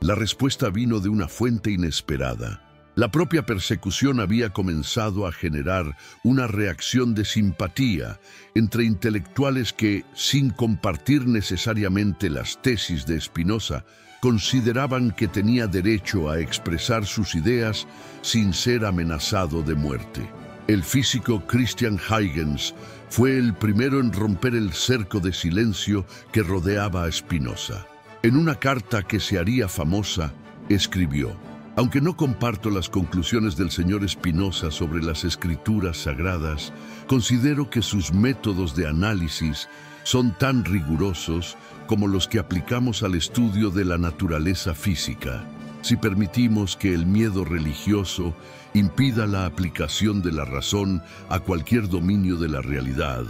La respuesta vino de una fuente inesperada. La propia persecución había comenzado a generar una reacción de simpatía entre intelectuales que, sin compartir necesariamente las tesis de Spinoza, consideraban que tenía derecho a expresar sus ideas sin ser amenazado de muerte. El físico Christian Huygens fue el primero en romper el cerco de silencio que rodeaba a Spinoza. En una carta que se haría famosa, escribió: «Aunque no comparto las conclusiones del señor Spinoza sobre las Escrituras sagradas, considero que sus métodos de análisis son tan rigurosos como los que aplicamos al estudio de la naturaleza física. Si permitimos que el miedo religioso impida la aplicación de la razón a cualquier dominio de la realidad,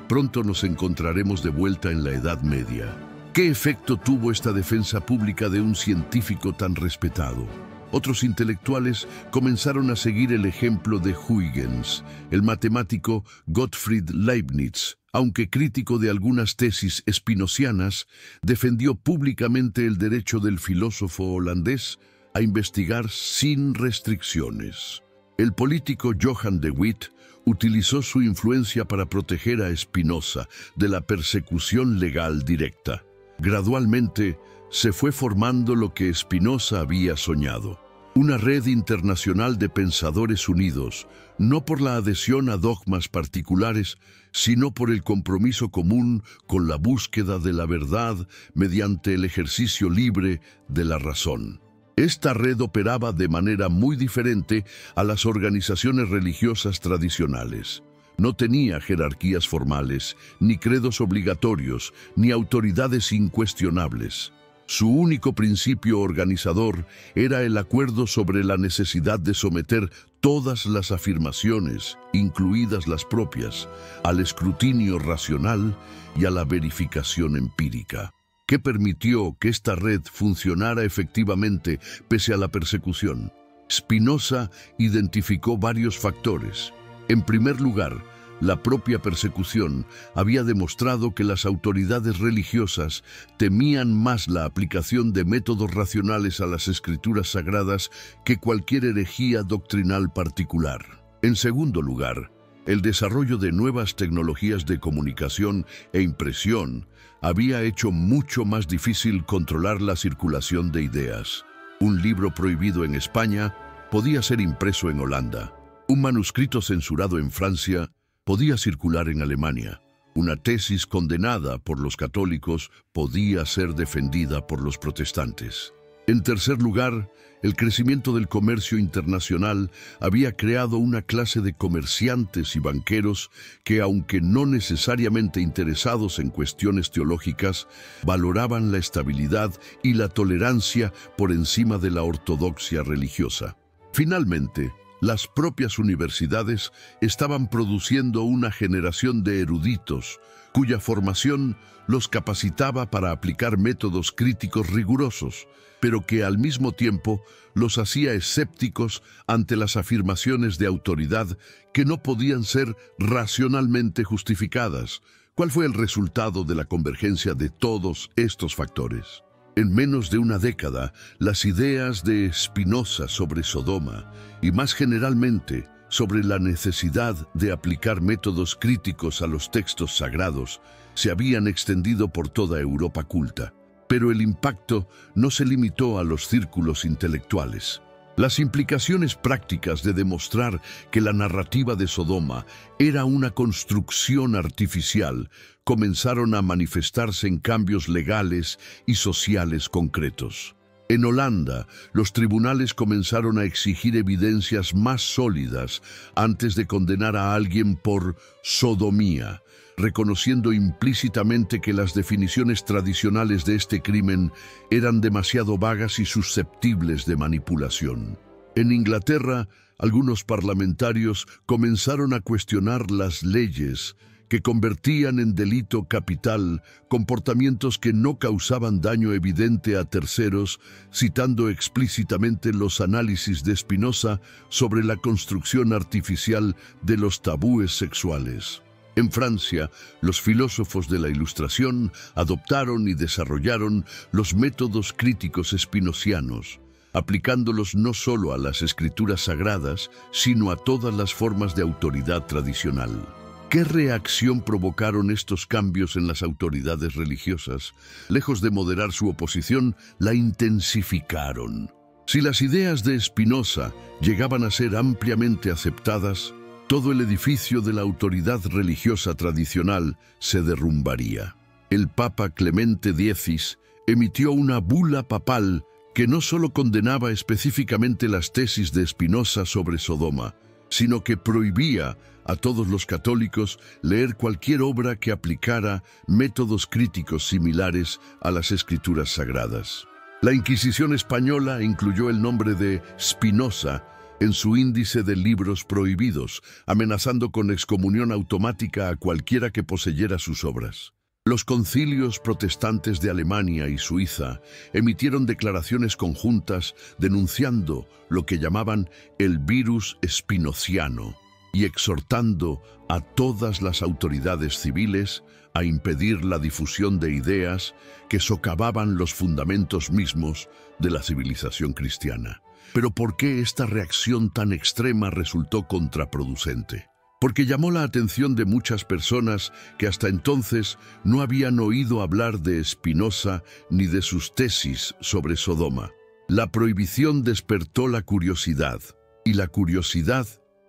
pronto nos encontraremos de vuelta en la Edad Media». ¿Qué efecto tuvo esta defensa pública de un científico tan respetado? Otros intelectuales comenzaron a seguir el ejemplo de Huygens. El matemático Gottfried Leibniz, aunque crítico de algunas tesis espinocianas, defendió públicamente el derecho del filósofo holandés a investigar sin restricciones. El político Johan de Witt utilizó su influencia para proteger a Spinoza de la persecución legal directa. Gradualmente, se fue formando lo que Spinoza había soñado: una red internacional de pensadores unidos, no por la adhesión a dogmas particulares, sino por el compromiso común con la búsqueda de la verdad mediante el ejercicio libre de la razón. Esta red operaba de manera muy diferente a las organizaciones religiosas tradicionales. No tenía jerarquías formales, ni credos obligatorios, ni autoridades incuestionables. Su único principio organizador era el acuerdo sobre la necesidad de someter todas las afirmaciones, incluidas las propias, al escrutinio racional y a la verificación empírica, que permitió que esta red funcionara efectivamente pese a la persecución. Spinoza identificó varios factores. En primer lugar, la propia persecución había demostrado que las autoridades religiosas temían más la aplicación de métodos racionales a las escrituras sagradas que cualquier herejía doctrinal particular. En segundo lugar, el desarrollo de nuevas tecnologías de comunicación e impresión había hecho mucho más difícil controlar la circulación de ideas. Un libro prohibido en España podía ser impreso en Holanda. Un manuscrito censurado en Francia podía circular en Alemania. Una tesis condenada por los católicos podía ser defendida por los protestantes. En tercer lugar, el crecimiento del comercio internacional había creado una clase de comerciantes y banqueros que, aunque no necesariamente interesados en cuestiones teológicas, valoraban la estabilidad y la tolerancia por encima de la ortodoxia religiosa. Finalmente, las propias universidades estaban produciendo una generación de eruditos cuya formación los capacitaba para aplicar métodos críticos rigurosos, pero que al mismo tiempo los hacía escépticos ante las afirmaciones de autoridad que no podían ser racionalmente justificadas. ¿Cuál fue el resultado de la convergencia de todos estos factores? En menos de una década, las ideas de Spinoza sobre Sodoma y más generalmente sobre la necesidad de aplicar métodos críticos a los textos sagrados se habían extendido por toda Europa culta. Pero el impacto no se limitó a los círculos intelectuales. Las implicaciones prácticas de demostrar que la narrativa de Sodoma era una construcción artificial comenzaron a manifestarse en cambios legales y sociales concretos. En Holanda, los tribunales comenzaron a exigir evidencias más sólidas antes de condenar a alguien por sodomía, reconociendo implícitamente que las definiciones tradicionales de este crimen eran demasiado vagas y susceptibles de manipulación. En Inglaterra, algunos parlamentarios comenzaron a cuestionar las leyes que convertían en delito capital comportamientos que no causaban daño evidente a terceros, citando explícitamente los análisis de Spinoza sobre la construcción artificial de los tabúes sexuales. En Francia, los filósofos de la Ilustración adoptaron y desarrollaron los métodos críticos spinocianos, aplicándolos no solo a las escrituras sagradas, sino a todas las formas de autoridad tradicional. ¿Qué reacción provocaron estos cambios en las autoridades religiosas? Lejos de moderar su oposición, la intensificaron. Si las ideas de Spinoza llegaban a ser ampliamente aceptadas, todo el edificio de la autoridad religiosa tradicional se derrumbaría. El Papa Clemente X emitió una bula papal que no solo condenaba específicamente las tesis de Spinoza sobre Sodoma, sino que prohibía a todos los católicos leer cualquier obra que aplicara métodos críticos similares a las escrituras sagradas. La Inquisición española incluyó el nombre de Spinoza en su índice de libros prohibidos, amenazando con excomunión automática a cualquiera que poseyera sus obras. Los concilios protestantes de Alemania y Suiza emitieron declaraciones conjuntas denunciando lo que llamaban el virus spinoziano y exhortando a todas las autoridades civiles a impedir la difusión de ideas que socavaban los fundamentos mismos de la civilización cristiana. Pero ¿por qué esta reacción tan extrema resultó contraproducente? Porque llamó la atención de muchas personas que hasta entonces no habían oído hablar de Spinoza ni de sus tesis sobre Sodoma. La prohibición despertó la curiosidad, y la curiosidad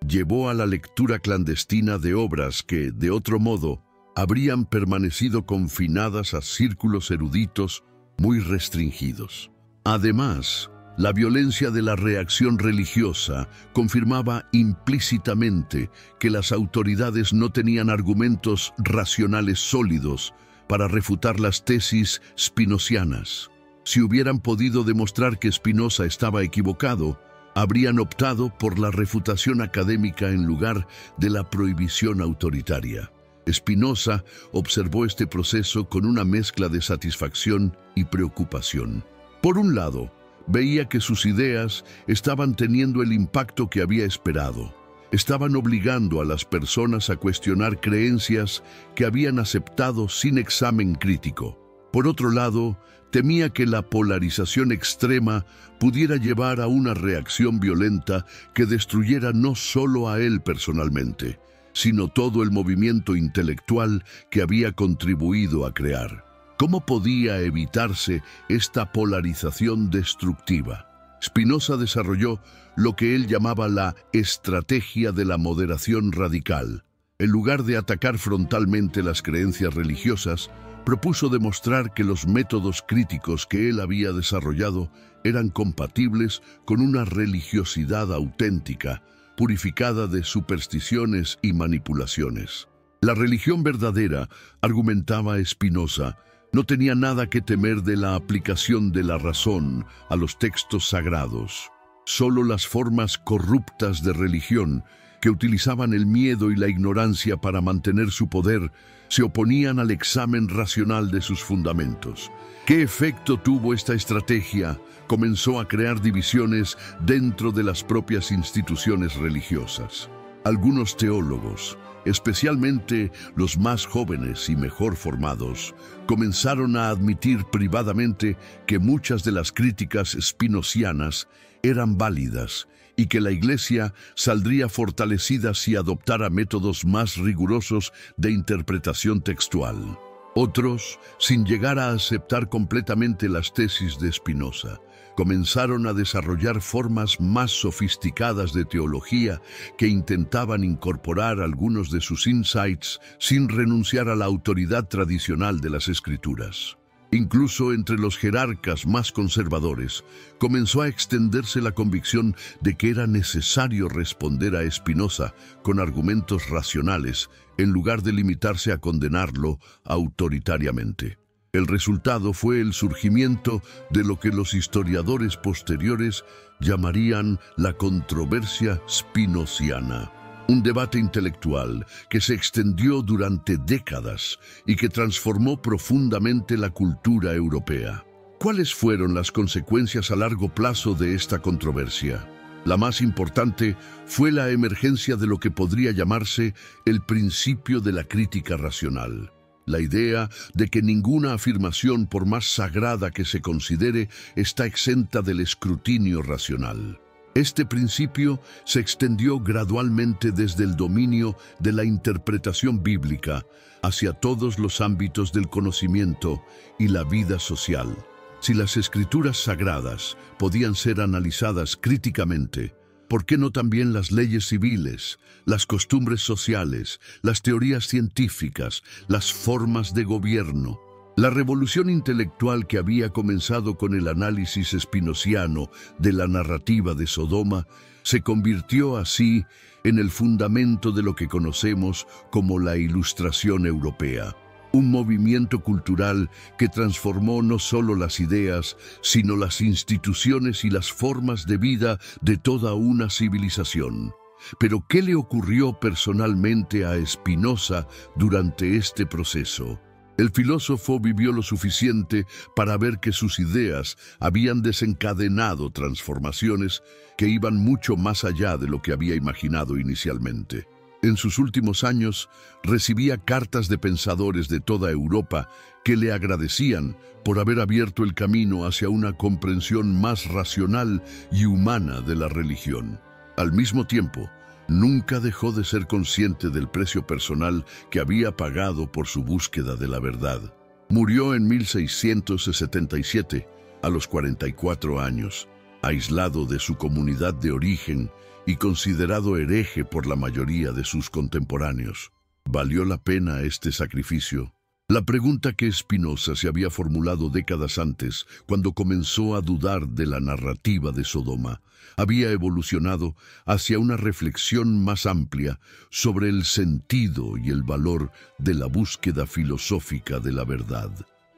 llevó a la lectura clandestina de obras que, de otro modo, habrían permanecido confinadas a círculos eruditos muy restringidos. Además, la violencia de la reacción religiosa confirmaba implícitamente que las autoridades no tenían argumentos racionales sólidos para refutar las tesis spinozianas. Si hubieran podido demostrar que Spinoza estaba equivocado, habrían optado por la refutación académica en lugar de la prohibición autoritaria. Spinoza observó este proceso con una mezcla de satisfacción y preocupación. Por un lado, veía que sus ideas estaban teniendo el impacto que había esperado. Estaban obligando a las personas a cuestionar creencias que habían aceptado sin examen crítico. Por otro lado, temía que la polarización extrema pudiera llevar a una reacción violenta que destruyera no solo a él personalmente, sino todo el movimiento intelectual que había contribuido a crear. ¿Cómo podía evitarse esta polarización destructiva? Spinoza desarrolló lo que él llamaba la estrategia de la moderación radical. En lugar de atacar frontalmente las creencias religiosas, propuso demostrar que los métodos críticos que él había desarrollado eran compatibles con una religiosidad auténtica, purificada de supersticiones y manipulaciones. La religión verdadera, argumentaba Spinoza, no tenía nada que temer de la aplicación de la razón a los textos sagrados. Solo las formas corruptas de religión, que utilizaban el miedo y la ignorancia para mantener su poder, se oponían al examen racional de sus fundamentos. ¿Qué efecto tuvo esta estrategia? Comenzó a crear divisiones dentro de las propias instituciones religiosas. Algunos teólogos, especialmente los más jóvenes y mejor formados, comenzaron a admitir privadamente que muchas de las críticas spinozianas eran válidas y que la Iglesia saldría fortalecida si adoptara métodos más rigurosos de interpretación textual. Otros, sin llegar a aceptar completamente las tesis de Spinoza, comenzaron a desarrollar formas más sofisticadas de teología que intentaban incorporar algunos de sus insights sin renunciar a la autoridad tradicional de las Escrituras. Incluso entre los jerarcas más conservadores, comenzó a extenderse la convicción de que era necesario responder a Spinoza con argumentos racionales en lugar de limitarse a condenarlo autoritariamente. El resultado fue el surgimiento de lo que los historiadores posteriores llamarían la controversia spinoziana, un debate intelectual que se extendió durante décadas y que transformó profundamente la cultura europea. ¿Cuáles fueron las consecuencias a largo plazo de esta controversia? La más importante fue la emergencia de lo que podría llamarse el principio de la crítica racional. La idea de que ninguna afirmación, por más sagrada que se considere, está exenta del escrutinio racional. Este principio se extendió gradualmente desde el dominio de la interpretación bíblica hacia todos los ámbitos del conocimiento y la vida social. Si las escrituras sagradas podían ser analizadas críticamente, ¿por qué no también las leyes civiles, las costumbres sociales, las teorías científicas, las formas de gobierno? La revolución intelectual que había comenzado con el análisis spinoziano de la narrativa de Sodoma se convirtió así en el fundamento de lo que conocemos como la Ilustración Europea, un movimiento cultural que transformó no solo las ideas, sino las instituciones y las formas de vida de toda una civilización. Pero, ¿qué le ocurrió personalmente a Spinoza durante este proceso? El filósofo vivió lo suficiente para ver que sus ideas habían desencadenado transformaciones que iban mucho más allá de lo que había imaginado inicialmente. En sus últimos años, recibía cartas de pensadores de toda Europa que le agradecían por haber abierto el camino hacia una comprensión más racional y humana de la religión. Al mismo tiempo, nunca dejó de ser consciente del precio personal que había pagado por su búsqueda de la verdad. Murió en 1677, a los 44 años, aislado de su comunidad de origen y considerado hereje por la mayoría de sus contemporáneos. ¿Valió la pena este sacrificio? La pregunta que Spinoza se había formulado décadas antes, cuando comenzó a dudar de la narrativa de Sodoma, había evolucionado hacia una reflexión más amplia sobre el sentido y el valor de la búsqueda filosófica de la verdad.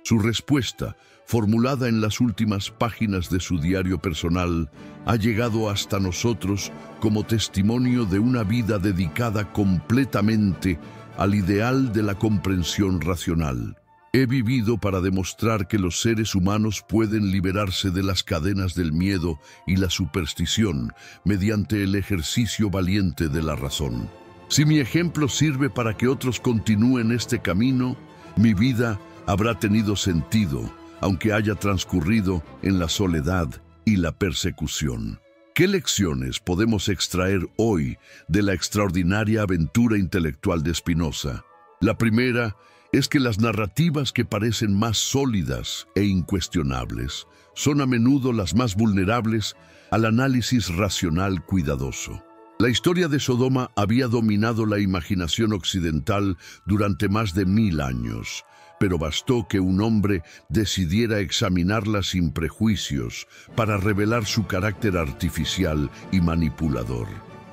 Su respuesta, formulada en las últimas páginas de su diario personal, ha llegado hasta nosotros como testimonio de una vida dedicada completamente al ideal de la comprensión racional. He vivido para demostrar que los seres humanos pueden liberarse de las cadenas del miedo y la superstición mediante el ejercicio valiente de la razón. Si mi ejemplo sirve para que otros continúen este camino, mi vida habrá tenido sentido, aunque haya transcurrido en la soledad y la persecución. ¿Qué lecciones podemos extraer hoy de la extraordinaria aventura intelectual de Spinoza? La primera es que las narrativas que parecen más sólidas e incuestionables son a menudo las más vulnerables al análisis racional cuidadoso. La historia de Sodoma había dominado la imaginación occidental durante más de 1000 años, pero bastó que un hombre decidiera examinarla sin prejuicios para revelar su carácter artificial y manipulador.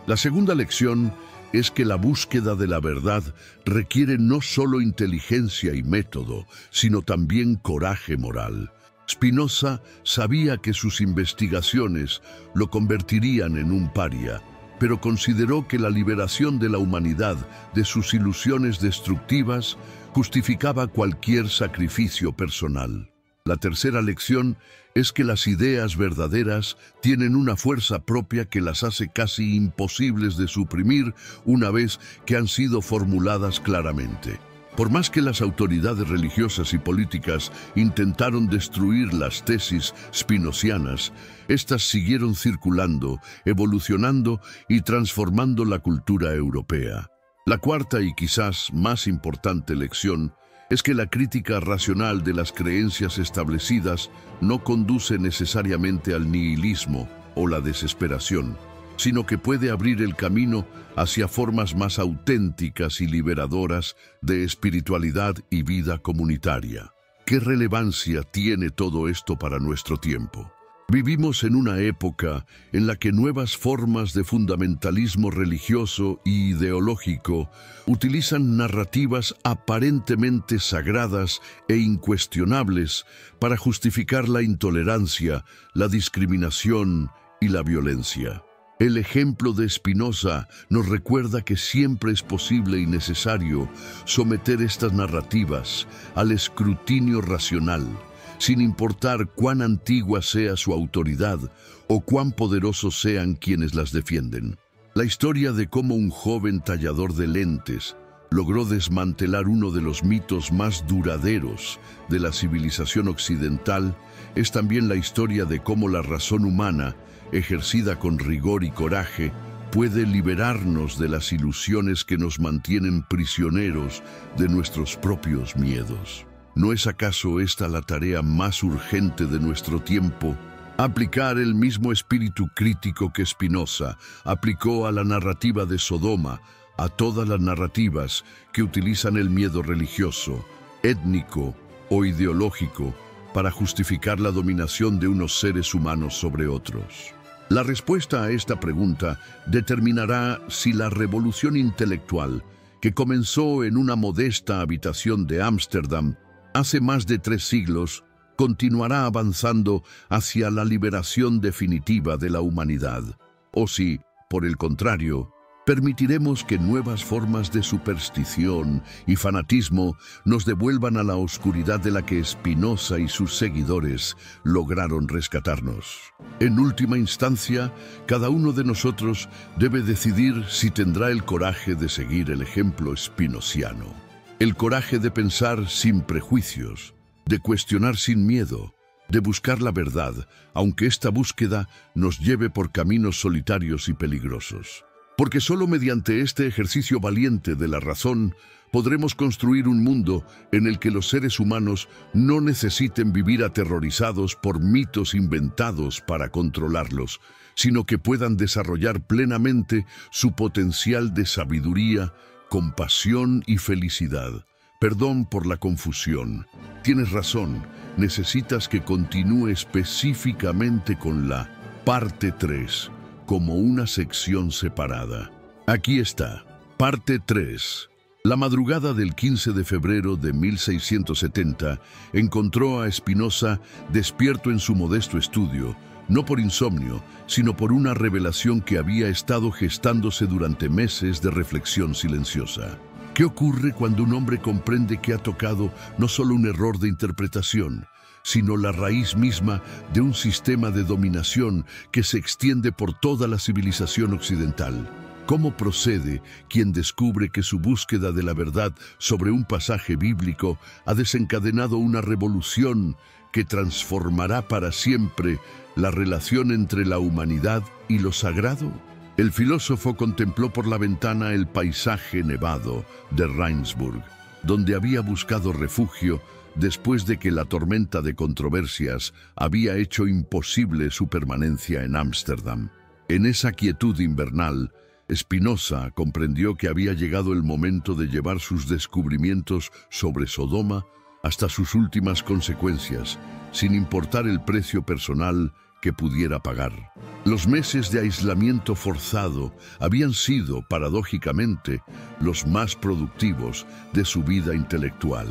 La segunda lección es que la búsqueda de la verdad requiere no solo inteligencia y método, sino también coraje moral. Spinoza sabía que sus investigaciones lo convertirían en un paria, pero consideró que la liberación de la humanidad de sus ilusiones destructivas justificaba cualquier sacrificio personal. La tercera lección es que las ideas verdaderas tienen una fuerza propia que las hace casi imposibles de suprimir una vez que han sido formuladas claramente. Por más que las autoridades religiosas y políticas intentaron destruir las tesis spinozianas, éstas siguieron circulando, evolucionando y transformando la cultura europea. La cuarta y quizás más importante lección es que la crítica racional de las creencias establecidas no conduce necesariamente al nihilismo o la desesperación, sino que puede abrir el camino hacia formas más auténticas y liberadoras de espiritualidad y vida comunitaria. ¿Qué relevancia tiene todo esto para nuestro tiempo? Vivimos en una época en la que nuevas formas de fundamentalismo religioso y ideológico utilizan narrativas aparentemente sagradas e incuestionables para justificar la intolerancia, la discriminación y la violencia. El ejemplo de Spinoza nos recuerda que siempre es posible y necesario someter estas narrativas al escrutinio racional, sin importar cuán antigua sea su autoridad o cuán poderosos sean quienes las defienden. La historia de cómo un joven tallador de lentes logró desmantelar uno de los mitos más duraderos de la civilización occidental es también la historia de cómo la razón humana, ejercida con rigor y coraje, puede liberarnos de las ilusiones que nos mantienen prisioneros de nuestros propios miedos. ¿No es acaso esta la tarea más urgente de nuestro tiempo? Aplicar el mismo espíritu crítico que Spinoza aplicó a la narrativa de Sodoma, a todas las narrativas que utilizan el miedo religioso, étnico o ideológico para justificar la dominación de unos seres humanos sobre otros. La respuesta a esta pregunta determinará si la revolución intelectual, que comenzó en una modesta habitación de Ámsterdam hace más de 3 siglos, continuará avanzando hacia la liberación definitiva de la humanidad, o si, por el contrario, Permitiremos que nuevas formas de superstición y fanatismo nos devuelvan a la oscuridad de la que Spinoza y sus seguidores lograron rescatarnos. En última instancia, cada uno de nosotros debe decidir si tendrá el coraje de seguir el ejemplo spinociano. El coraje de pensar sin prejuicios, de cuestionar sin miedo, de buscar la verdad, aunque esta búsqueda nos lleve por caminos solitarios y peligrosos. Porque solo mediante este ejercicio valiente de la razón podremos construir un mundo en el que los seres humanos no necesiten vivir aterrorizados por mitos inventados para controlarlos, sino que puedan desarrollar plenamente su potencial de sabiduría, compasión y felicidad. Perdón por la confusión. Tienes razón, necesitas que continúe específicamente con la parte 3. Como una sección separada. Aquí está, parte 3. La madrugada del 15 de febrero de 1670 encontró a Spinoza despierto en su modesto estudio, no por insomnio, sino por una revelación que había estado gestándose durante meses de reflexión silenciosa. ¿Qué ocurre cuando un hombre comprende que ha tocado no solo un error de interpretación, sino la raíz misma de un sistema de dominación que se extiende por toda la civilización occidental? ¿Cómo procede quien descubre que su búsqueda de la verdad sobre un pasaje bíblico ha desencadenado una revolución que transformará para siempre la relación entre la humanidad y lo sagrado? El filósofo contempló por la ventana el paisaje nevado de Ravensburg, donde había buscado refugio después de que la tormenta de controversias había hecho imposible su permanencia en Ámsterdam. En esa quietud invernal, Spinoza comprendió que había llegado el momento de llevar sus descubrimientos sobre Sodoma hasta sus últimas consecuencias, sin importar el precio personal que pudiera pagar. Los meses de aislamiento forzado habían sido, paradójicamente, los más productivos de su vida intelectual.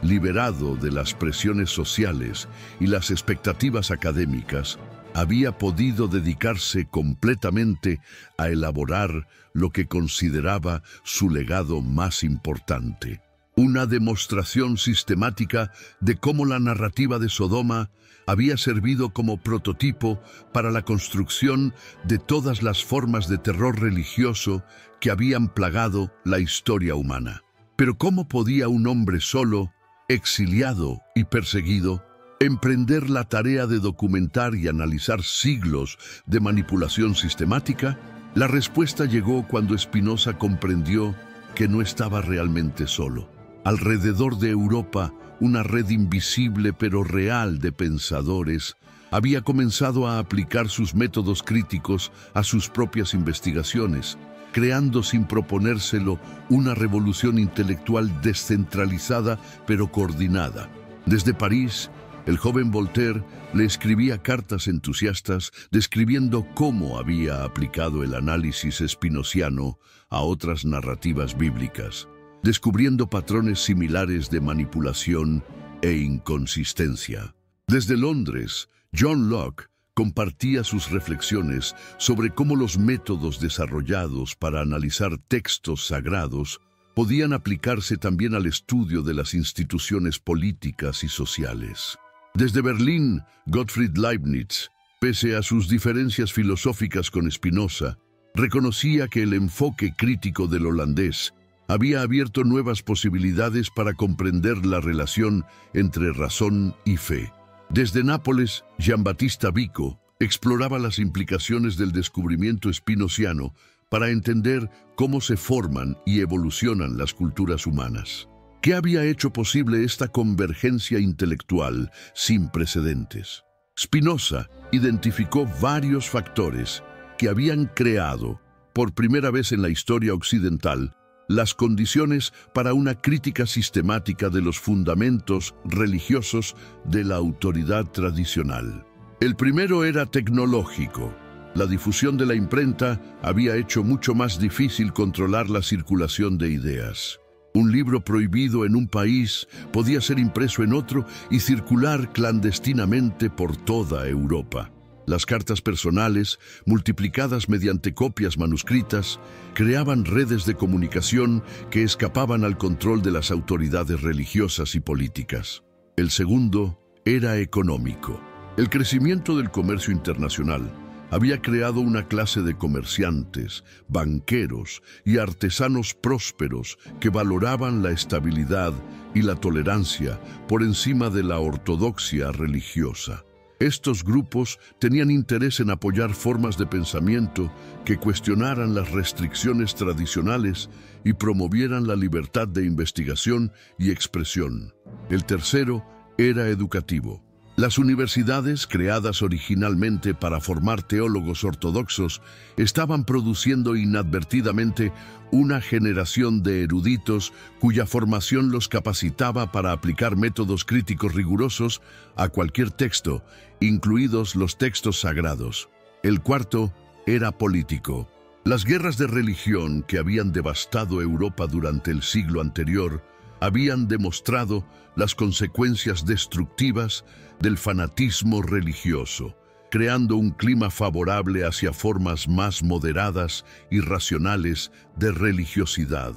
Liberado de las presiones sociales y las expectativas académicas, había podido dedicarse completamente a elaborar lo que consideraba su legado más importante. Una demostración sistemática de cómo la narrativa de Sodoma había servido como prototipo para la construcción de todas las formas de terror religioso que habían plagado la historia humana. Pero ¿cómo podía un hombre solo, exiliado y perseguido, emprender la tarea de documentar y analizar siglos de manipulación sistemática? La respuesta llegó cuando Spinoza comprendió que no estaba realmente solo. Alrededor de Europa, una red invisible pero real de pensadores había comenzado a aplicar sus métodos críticos a sus propias investigaciones, creando sin proponérselo una revolución intelectual descentralizada pero coordinada. Desde París, el joven Voltaire le escribía cartas entusiastas describiendo cómo había aplicado el análisis spinociano a otras narrativas bíblicas, descubriendo patrones similares de manipulación e inconsistencia. Desde Londres, John Locke compartía sus reflexiones sobre cómo los métodos desarrollados para analizar textos sagrados podían aplicarse también al estudio de las instituciones políticas y sociales. Desde Berlín, Gottfried Leibniz, pese a sus diferencias filosóficas con Spinoza, reconocía que el enfoque crítico del holandés había abierto nuevas posibilidades para comprender la relación entre razón y fe. Desde Nápoles, Giambattista Vico exploraba las implicaciones del descubrimiento spinociano para entender cómo se forman y evolucionan las culturas humanas. ¿Qué había hecho posible esta convergencia intelectual sin precedentes? Spinoza identificó varios factores que habían creado, por primera vez en la historia occidental, las condiciones para una crítica sistemática de los fundamentos religiosos de la autoridad tradicional. El primero era tecnológico. La difusión de la imprenta había hecho mucho más difícil controlar la circulación de ideas. Un libro prohibido en un país podía ser impreso en otro y circular clandestinamente por toda Europa. Las cartas personales, multiplicadas mediante copias manuscritas, creaban redes de comunicación que escapaban al control de las autoridades religiosas y políticas. El segundo era económico. El crecimiento del comercio internacional había creado una clase de comerciantes, banqueros y artesanos prósperos que valoraban la estabilidad y la tolerancia por encima de la ortodoxia religiosa. Estos grupos tenían interés en apoyar formas de pensamiento que cuestionaran las restricciones tradicionales y promovieran la libertad de investigación y expresión. El tercero era educativo. Las universidades, creadas originalmente para formar teólogos ortodoxos, estaban produciendo inadvertidamente una generación de eruditos cuya formación los capacitaba para aplicar métodos críticos rigurosos a cualquier texto, incluidos los textos sagrados. El cuarto era político. Las guerras de religión que habían devastado Europa durante el siglo anterior habían demostrado las consecuencias destructivas del fanatismo religioso, creando un clima favorable hacia formas más moderadas y racionales de religiosidad.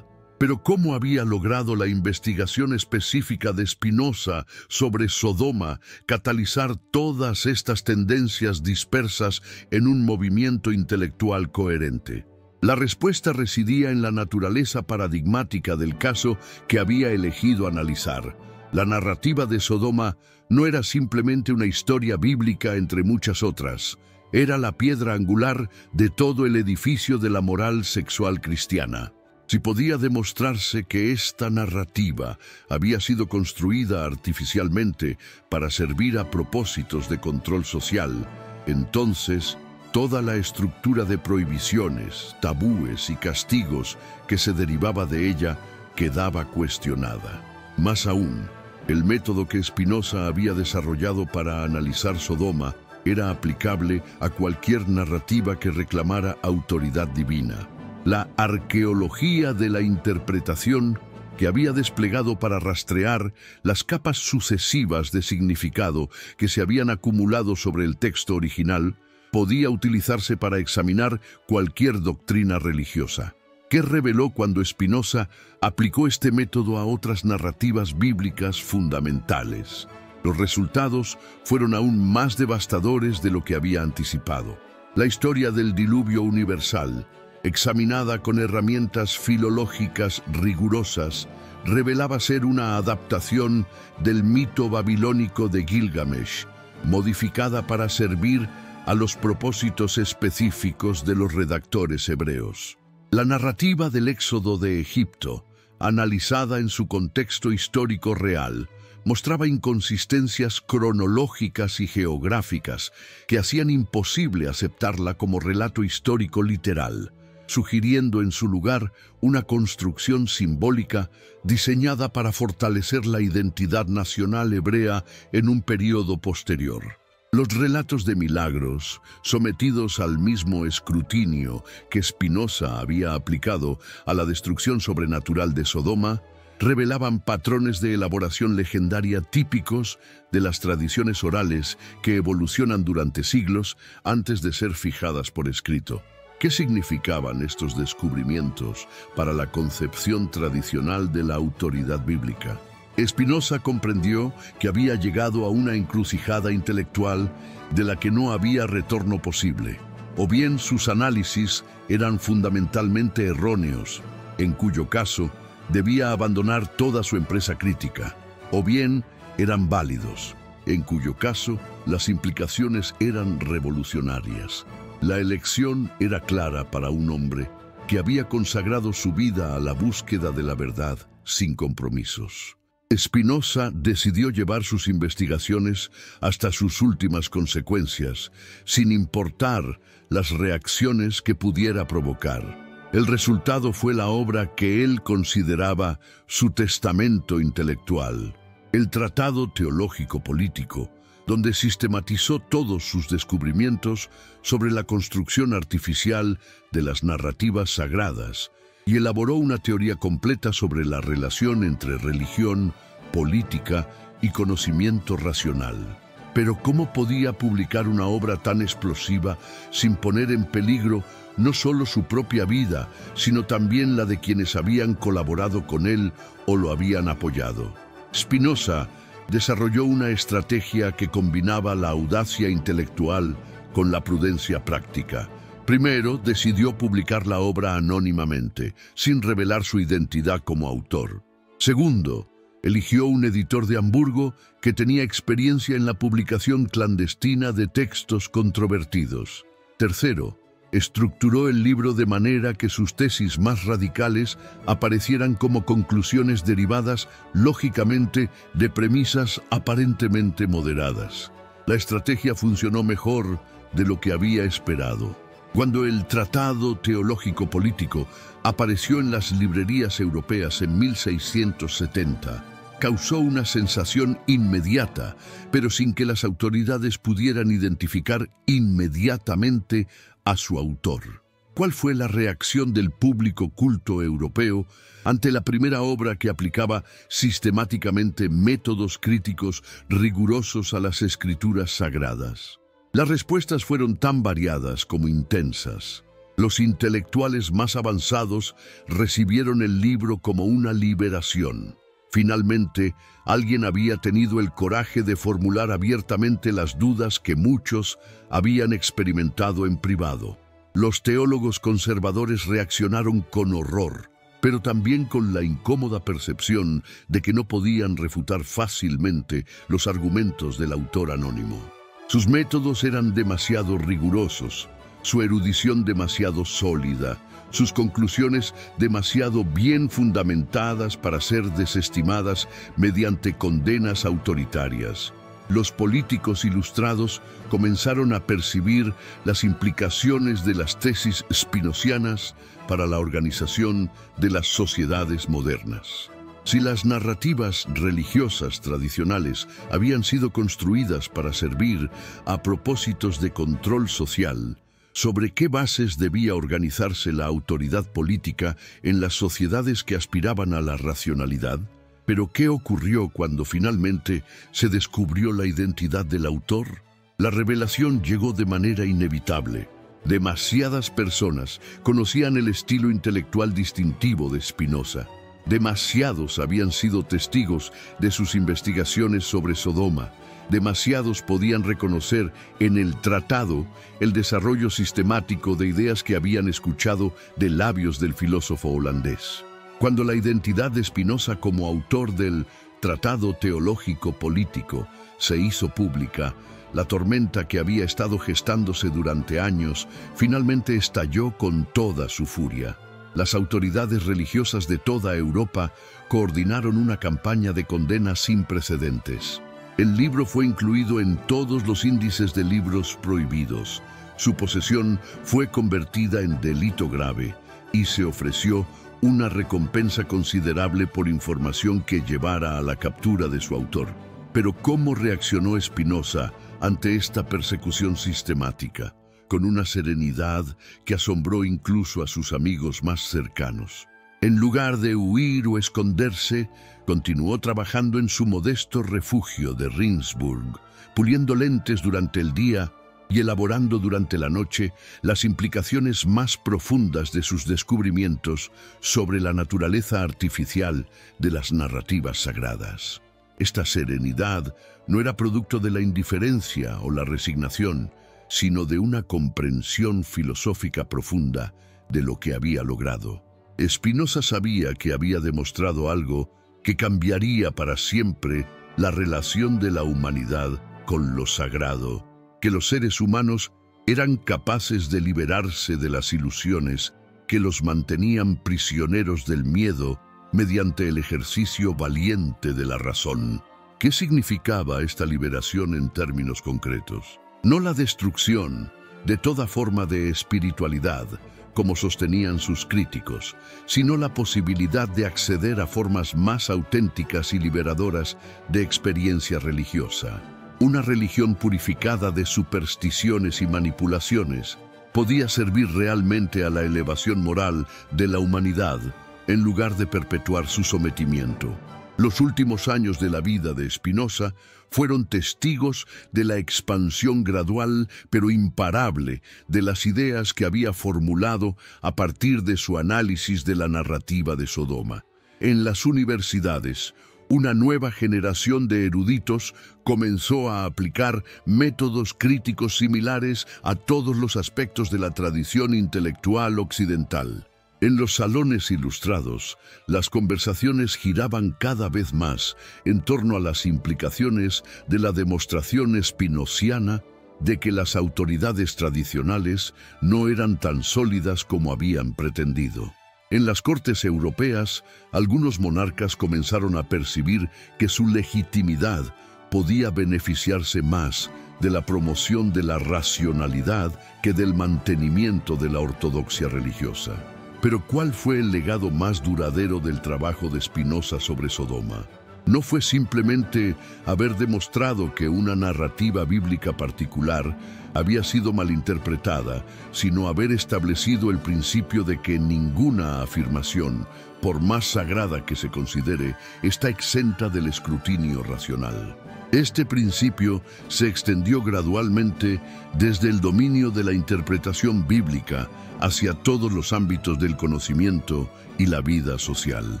Pero ¿cómo había logrado la investigación específica de Spinoza sobre Sodoma catalizar todas estas tendencias dispersas en un movimiento intelectual coherente? La respuesta residía en la naturaleza paradigmática del caso que había elegido analizar. La narrativa de Sodoma no era simplemente una historia bíblica entre muchas otras. Era la piedra angular de todo el edificio de la moral sexual cristiana. Si podía demostrarse que esta narrativa había sido construida artificialmente para servir a propósitos de control social, entonces toda la estructura de prohibiciones, tabúes y castigos que se derivaba de ella quedaba cuestionada. Más aún, el método que Spinoza había desarrollado para analizar Sodoma era aplicable a cualquier narrativa que reclamara autoridad divina. La arqueología de la interpretación que había desplegado para rastrear las capas sucesivas de significado que se habían acumulado sobre el texto original podía utilizarse para examinar cualquier doctrina religiosa. ¿Qué reveló cuando Spinoza aplicó este método a otras narrativas bíblicas fundamentales? Los resultados fueron aún más devastadores de lo que había anticipado. La historia del diluvio universal, examinada con herramientas filológicas rigurosas, revelaba ser una adaptación del mito babilónico de Gilgamesh, modificada para servir a los propósitos específicos de los redactores hebreos. La narrativa del éxodo de Egipto, analizada en su contexto histórico real, mostraba inconsistencias cronológicas y geográficas que hacían imposible aceptarla como relato histórico literal, sugiriendo en su lugar una construcción simbólica diseñada para fortalecer la identidad nacional hebrea en un período posterior. Los relatos de milagros, sometidos al mismo escrutinio que Spinoza había aplicado a la destrucción sobrenatural de Sodoma, revelaban patrones de elaboración legendaria típicos de las tradiciones orales que evolucionan durante siglos antes de ser fijadas por escrito. ¿Qué significaban estos descubrimientos para la concepción tradicional de la autoridad bíblica? Spinoza comprendió que había llegado a una encrucijada intelectual de la que no había retorno posible. O bien sus análisis eran fundamentalmente erróneos, en cuyo caso debía abandonar toda su empresa crítica, o bien eran válidos, en cuyo caso las implicaciones eran revolucionarias. La elección era clara para un hombre que había consagrado su vida a la búsqueda de la verdad sin compromisos. Spinoza decidió llevar sus investigaciones hasta sus últimas consecuencias, sin importar las reacciones que pudiera provocar. El resultado fue la obra que él consideraba su testamento intelectual, el Tratado Teológico Político, donde sistematizó todos sus descubrimientos sobre la construcción artificial de las narrativas sagradas y elaboró una teoría completa sobre la relación entre religión, política y conocimiento racional. Pero ¿cómo podía publicar una obra tan explosiva sin poner en peligro no solo su propia vida, sino también la de quienes habían colaborado con él o lo habían apoyado? Spinoza desarrolló una estrategia que combinaba la audacia intelectual con la prudencia práctica. Primero, decidió publicar la obra anónimamente, sin revelar su identidad como autor. Segundo, eligió un editor de Hamburgo que tenía experiencia en la publicación clandestina de textos controvertidos. Tercero, estructuró el libro de manera que sus tesis más radicales aparecieran como conclusiones derivadas, lógicamente, de premisas aparentemente moderadas. La estrategia funcionó mejor de lo que había esperado. Cuando el Tratado Teológico Político apareció en las librerías europeas en 1670, causó una sensación inmediata, pero sin que las autoridades pudieran identificar inmediatamente a su autor. ¿Cuál fue la reacción del público culto europeo ante la primera obra que aplicaba sistemáticamente métodos críticos rigurosos a las escrituras sagradas? Las respuestas fueron tan variadas como intensas. Los intelectuales más avanzados recibieron el libro como una liberación. Finalmente, alguien había tenido el coraje de formular abiertamente las dudas que muchos habían experimentado en privado. Los teólogos conservadores reaccionaron con horror, pero también con la incómoda percepción de que no podían refutar fácilmente los argumentos del autor anónimo. Sus métodos eran demasiado rigurosos, su erudición demasiado sólida, sus conclusiones demasiado bien fundamentadas para ser desestimadas mediante condenas autoritarias. Los políticos ilustrados comenzaron a percibir las implicaciones de las tesis spinozianas para la organización de las sociedades modernas. Si las narrativas religiosas tradicionales habían sido construidas para servir a propósitos de control social, ¿sobre qué bases debía organizarse la autoridad política en las sociedades que aspiraban a la racionalidad? ¿Pero qué ocurrió cuando finalmente se descubrió la identidad del autor? La revelación llegó de manera inevitable. Demasiadas personas conocían el estilo intelectual distintivo de Spinoza. Demasiados habían sido testigos de sus investigaciones sobre Sodoma. Demasiados podían reconocer en el tratado el desarrollo sistemático de ideas que habían escuchado de labios del filósofo holandés. Cuando la identidad de Spinoza como autor del Tratado Teológico Político se hizo pública, la tormenta que había estado gestándose durante años finalmente estalló con toda su furia. Las autoridades religiosas de toda Europa coordinaron una campaña de condena sin precedentes. El libro fue incluido en todos los índices de libros prohibidos. Su posesión fue convertida en delito grave y se ofreció una recompensa considerable por información que llevara a la captura de su autor. Pero ¿cómo reaccionó Spinoza ante esta persecución sistemática? Con una serenidad que asombró incluso a sus amigos más cercanos. En lugar de huir o esconderse, continuó trabajando en su modesto refugio de Rindsburg, puliendo lentes durante el día y elaborando durante la noche las implicaciones más profundas de sus descubrimientos sobre la naturaleza artificial de las narrativas sagradas. Esta serenidad no era producto de la indiferencia o la resignación, sino de una comprensión filosófica profunda de lo que había logrado. Spinoza sabía que había demostrado algo que cambiaría para siempre la relación de la humanidad con lo sagrado, que los seres humanos eran capaces de liberarse de las ilusiones que los mantenían prisioneros del miedo mediante el ejercicio valiente de la razón. ¿Qué significaba esta liberación en términos concretos? No la destrucción de toda forma de espiritualidad, como sostenían sus críticos, sino la posibilidad de acceder a formas más auténticas y liberadoras de experiencia religiosa. Una religión purificada de supersticiones y manipulaciones podía servir realmente a la elevación moral de la humanidad en lugar de perpetuar su sometimiento. Los últimos años de la vida de Spinoza fueron testigos de la expansión gradual pero imparable de las ideas que había formulado a partir de su análisis de la narrativa de Sodoma. En las universidades, una nueva generación de eruditos comenzó a aplicar métodos críticos similares a todos los aspectos de la tradición intelectual occidental. En los salones ilustrados, las conversaciones giraban cada vez más en torno a las implicaciones de la demostración spinoziana de que las autoridades tradicionales no eran tan sólidas como habían pretendido. En las cortes europeas, algunos monarcas comenzaron a percibir que su legitimidad podía beneficiarse más de la promoción de la racionalidad que del mantenimiento de la ortodoxia religiosa. Pero ¿cuál fue el legado más duradero del trabajo de Spinoza sobre Sodoma? No fue simplemente haber demostrado que una narrativa bíblica particular había sido malinterpretada, sino haber establecido el principio de que ninguna afirmación, por más sagrada que se considere, está exenta del escrutinio racional. Este principio se extendió gradualmente desde el dominio de la interpretación bíblica hacia todos los ámbitos del conocimiento y la vida social.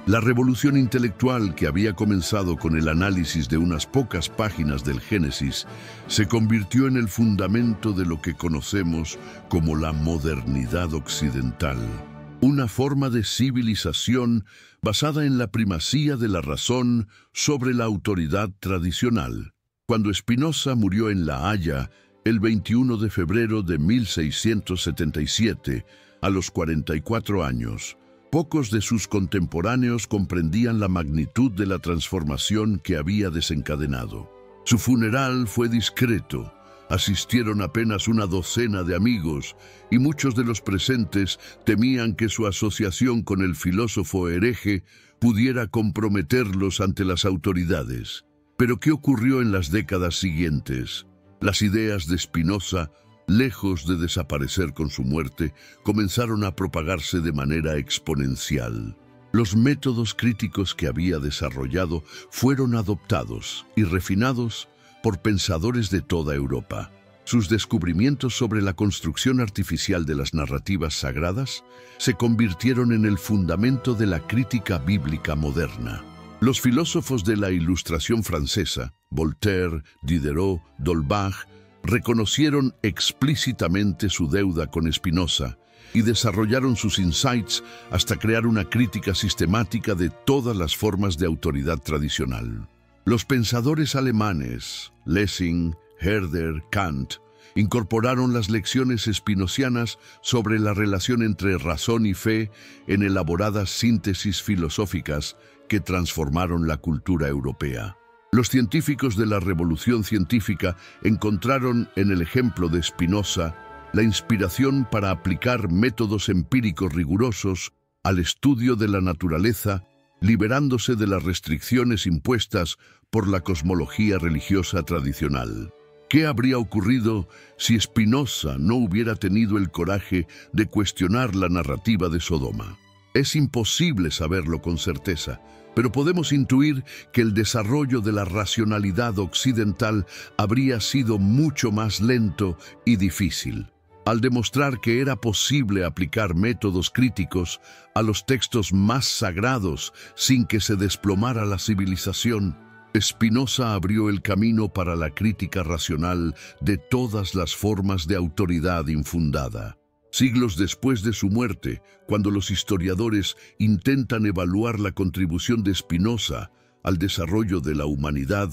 La revolución intelectual que había comenzado con el análisis de unas pocas páginas del Génesis se convirtió en el fundamento de lo que conocemos como la modernidad occidental, una forma de civilización basada en la primacía de la razón sobre la autoridad tradicional. Cuando Spinoza murió en La Haya el 21 de febrero de 1677, a los 44 años, pocos de sus contemporáneos comprendían la magnitud de la transformación que había desencadenado. Su funeral fue discreto. Asistieron apenas una docena de amigos y muchos de los presentes temían que su asociación con el filósofo hereje pudiera comprometerlos ante las autoridades. Pero ¿qué ocurrió en las décadas siguientes? Las ideas de Spinoza, lejos de desaparecer con su muerte, comenzaron a propagarse de manera exponencial. Los métodos críticos que había desarrollado fueron adoptados y refinados por pensadores de toda Europa. Sus descubrimientos sobre la construcción artificial de las narrativas sagradas se convirtieron en el fundamento de la crítica bíblica moderna. Los filósofos de la Ilustración francesa, Voltaire, Diderot, d'Holbach, reconocieron explícitamente su deuda con Spinoza y desarrollaron sus insights hasta crear una crítica sistemática de todas las formas de autoridad tradicional. Los pensadores alemanes, Lessing, Herder, Kant, incorporaron las lecciones spinozianas sobre la relación entre razón y fe en elaboradas síntesis filosóficas que transformaron la cultura europea. Los científicos de la revolución científica encontraron en el ejemplo de Spinoza la inspiración para aplicar métodos empíricos rigurosos al estudio de la naturaleza, liberándose de las restricciones impuestas por la cosmología religiosa tradicional. ¿Qué habría ocurrido si Spinoza no hubiera tenido el coraje de cuestionar la narrativa de Sodoma? Es imposible saberlo con certeza, pero podemos intuir que el desarrollo de la racionalidad occidental habría sido mucho más lento y difícil. Al demostrar que era posible aplicar métodos críticos a los textos más sagrados sin que se desplomara la civilización, Spinoza abrió el camino para la crítica racional de todas las formas de autoridad infundada. Siglos después de su muerte, cuando los historiadores intentan evaluar la contribución de Spinoza al desarrollo de la humanidad,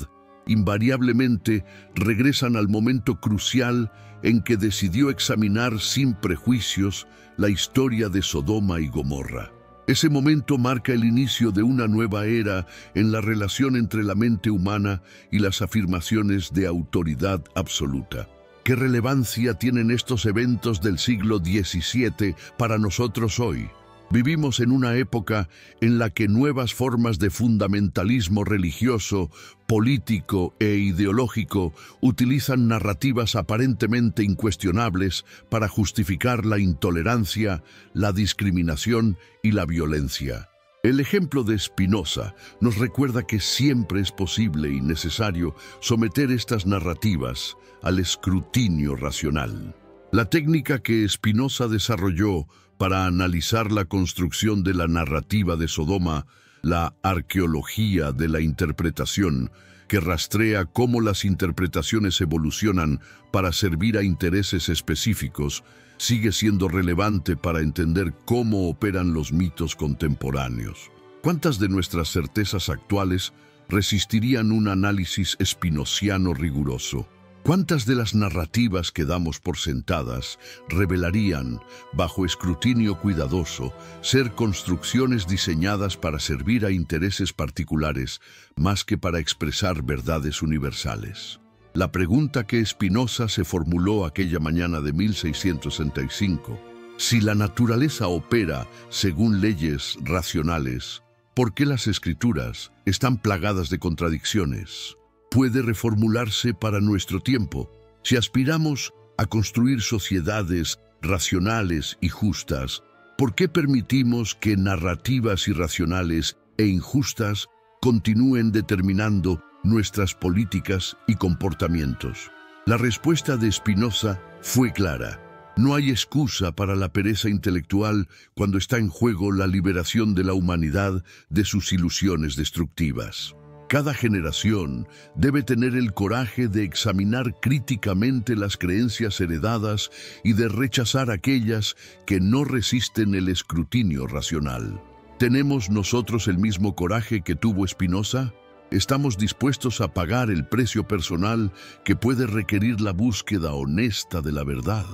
invariablemente regresan al momento crucial en que decidió examinar sin prejuicios la historia de Sodoma y Gomorra. Ese momento marca el inicio de una nueva era en la relación entre la mente humana y las afirmaciones de autoridad absoluta. ¿Qué relevancia tienen estos eventos del siglo XVII para nosotros hoy? Vivimos en una época en la que nuevas formas de fundamentalismo religioso, político e ideológico utilizan narrativas aparentemente incuestionables para justificar la intolerancia, la discriminación y la violencia. El ejemplo de Spinoza nos recuerda que siempre es posible y necesario someter estas narrativas al escrutinio racional. La técnica que Spinoza desarrolló para analizar la construcción de la narrativa de Sodoma, la arqueología de la interpretación, que rastrea cómo las interpretaciones evolucionan para servir a intereses específicos, sigue siendo relevante para entender cómo operan los mitos contemporáneos. ¿Cuántas de nuestras certezas actuales resistirían un análisis spinoziano riguroso? ¿Cuántas de las narrativas que damos por sentadas revelarían, bajo escrutinio cuidadoso, ser construcciones diseñadas para servir a intereses particulares más que para expresar verdades universales? La pregunta que Spinoza se formuló aquella mañana de 1665, si la naturaleza opera según leyes racionales, ¿por qué las escrituras están plagadas de contradicciones? Puede reformularse para nuestro tiempo. Si aspiramos a construir sociedades racionales y justas, ¿por qué permitimos que narrativas irracionales e injustas continúen determinando nuestras políticas y comportamientos? La respuesta de Spinoza fue clara. No hay excusa para la pereza intelectual cuando está en juego la liberación de la humanidad de sus ilusiones destructivas. Cada generación debe tener el coraje de examinar críticamente las creencias heredadas y de rechazar aquellas que no resisten el escrutinio racional. ¿Tenemos nosotros el mismo coraje que tuvo Spinoza? ¿Estamos dispuestos a pagar el precio personal que puede requerir la búsqueda honesta de la verdad?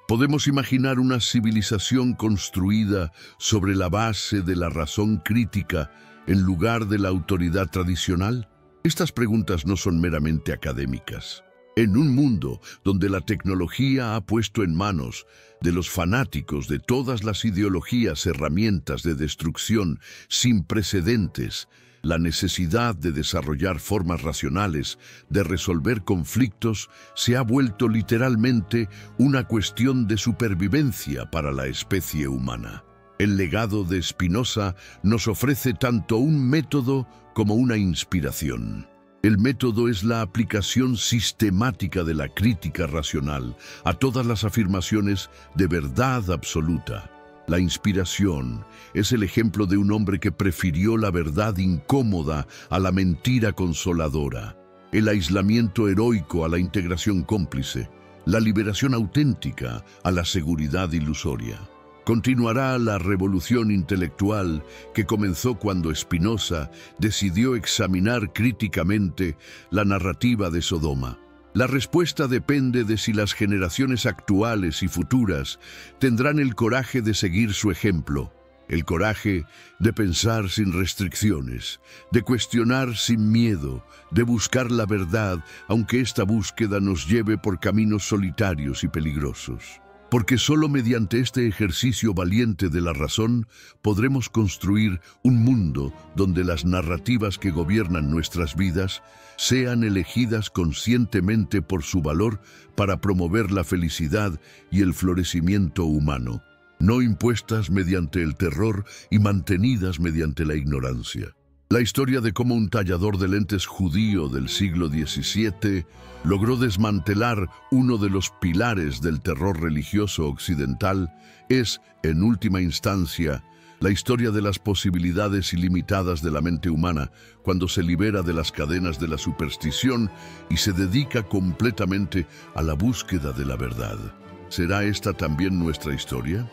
¿Podemos imaginar una civilización construida sobre la base de la razón crítica en lugar de la autoridad tradicional? Estas preguntas no son meramente académicas. En un mundo donde la tecnología ha puesto en manos de los fanáticos de todas las ideologías herramientas de destrucción sin precedentes, la necesidad de desarrollar formas racionales de resolver conflictos se ha vuelto literalmente una cuestión de supervivencia para la especie humana. El legado de Spinoza nos ofrece tanto un método como una inspiración. El método es la aplicación sistemática de la crítica racional a todas las afirmaciones de verdad absoluta. La inspiración es el ejemplo de un hombre que prefirió la verdad incómoda a la mentira consoladora, el aislamiento heroico a la integración cómplice, la liberación auténtica a la seguridad ilusoria. Continuará la revolución intelectual que comenzó cuando Spinoza decidió examinar críticamente la narrativa de Sodoma. La respuesta depende de si las generaciones actuales y futuras tendrán el coraje de seguir su ejemplo, el coraje de pensar sin restricciones, de cuestionar sin miedo, de buscar la verdad, aunque esta búsqueda nos lleve por caminos solitarios y peligrosos. Porque solo mediante este ejercicio valiente de la razón podremos construir un mundo donde las narrativas que gobiernan nuestras vidas sean elegidas conscientemente por su valor para promover la felicidad y el florecimiento humano, no impuestas mediante el terror y mantenidas mediante la ignorancia. La historia de cómo un tallador de lentes judío del siglo XVII logró desmantelar uno de los pilares del terror religioso occidental es, en última instancia, la historia de las posibilidades ilimitadas de la mente humana cuando se libera de las cadenas de la superstición y se dedica completamente a la búsqueda de la verdad. ¿Será esta también nuestra historia?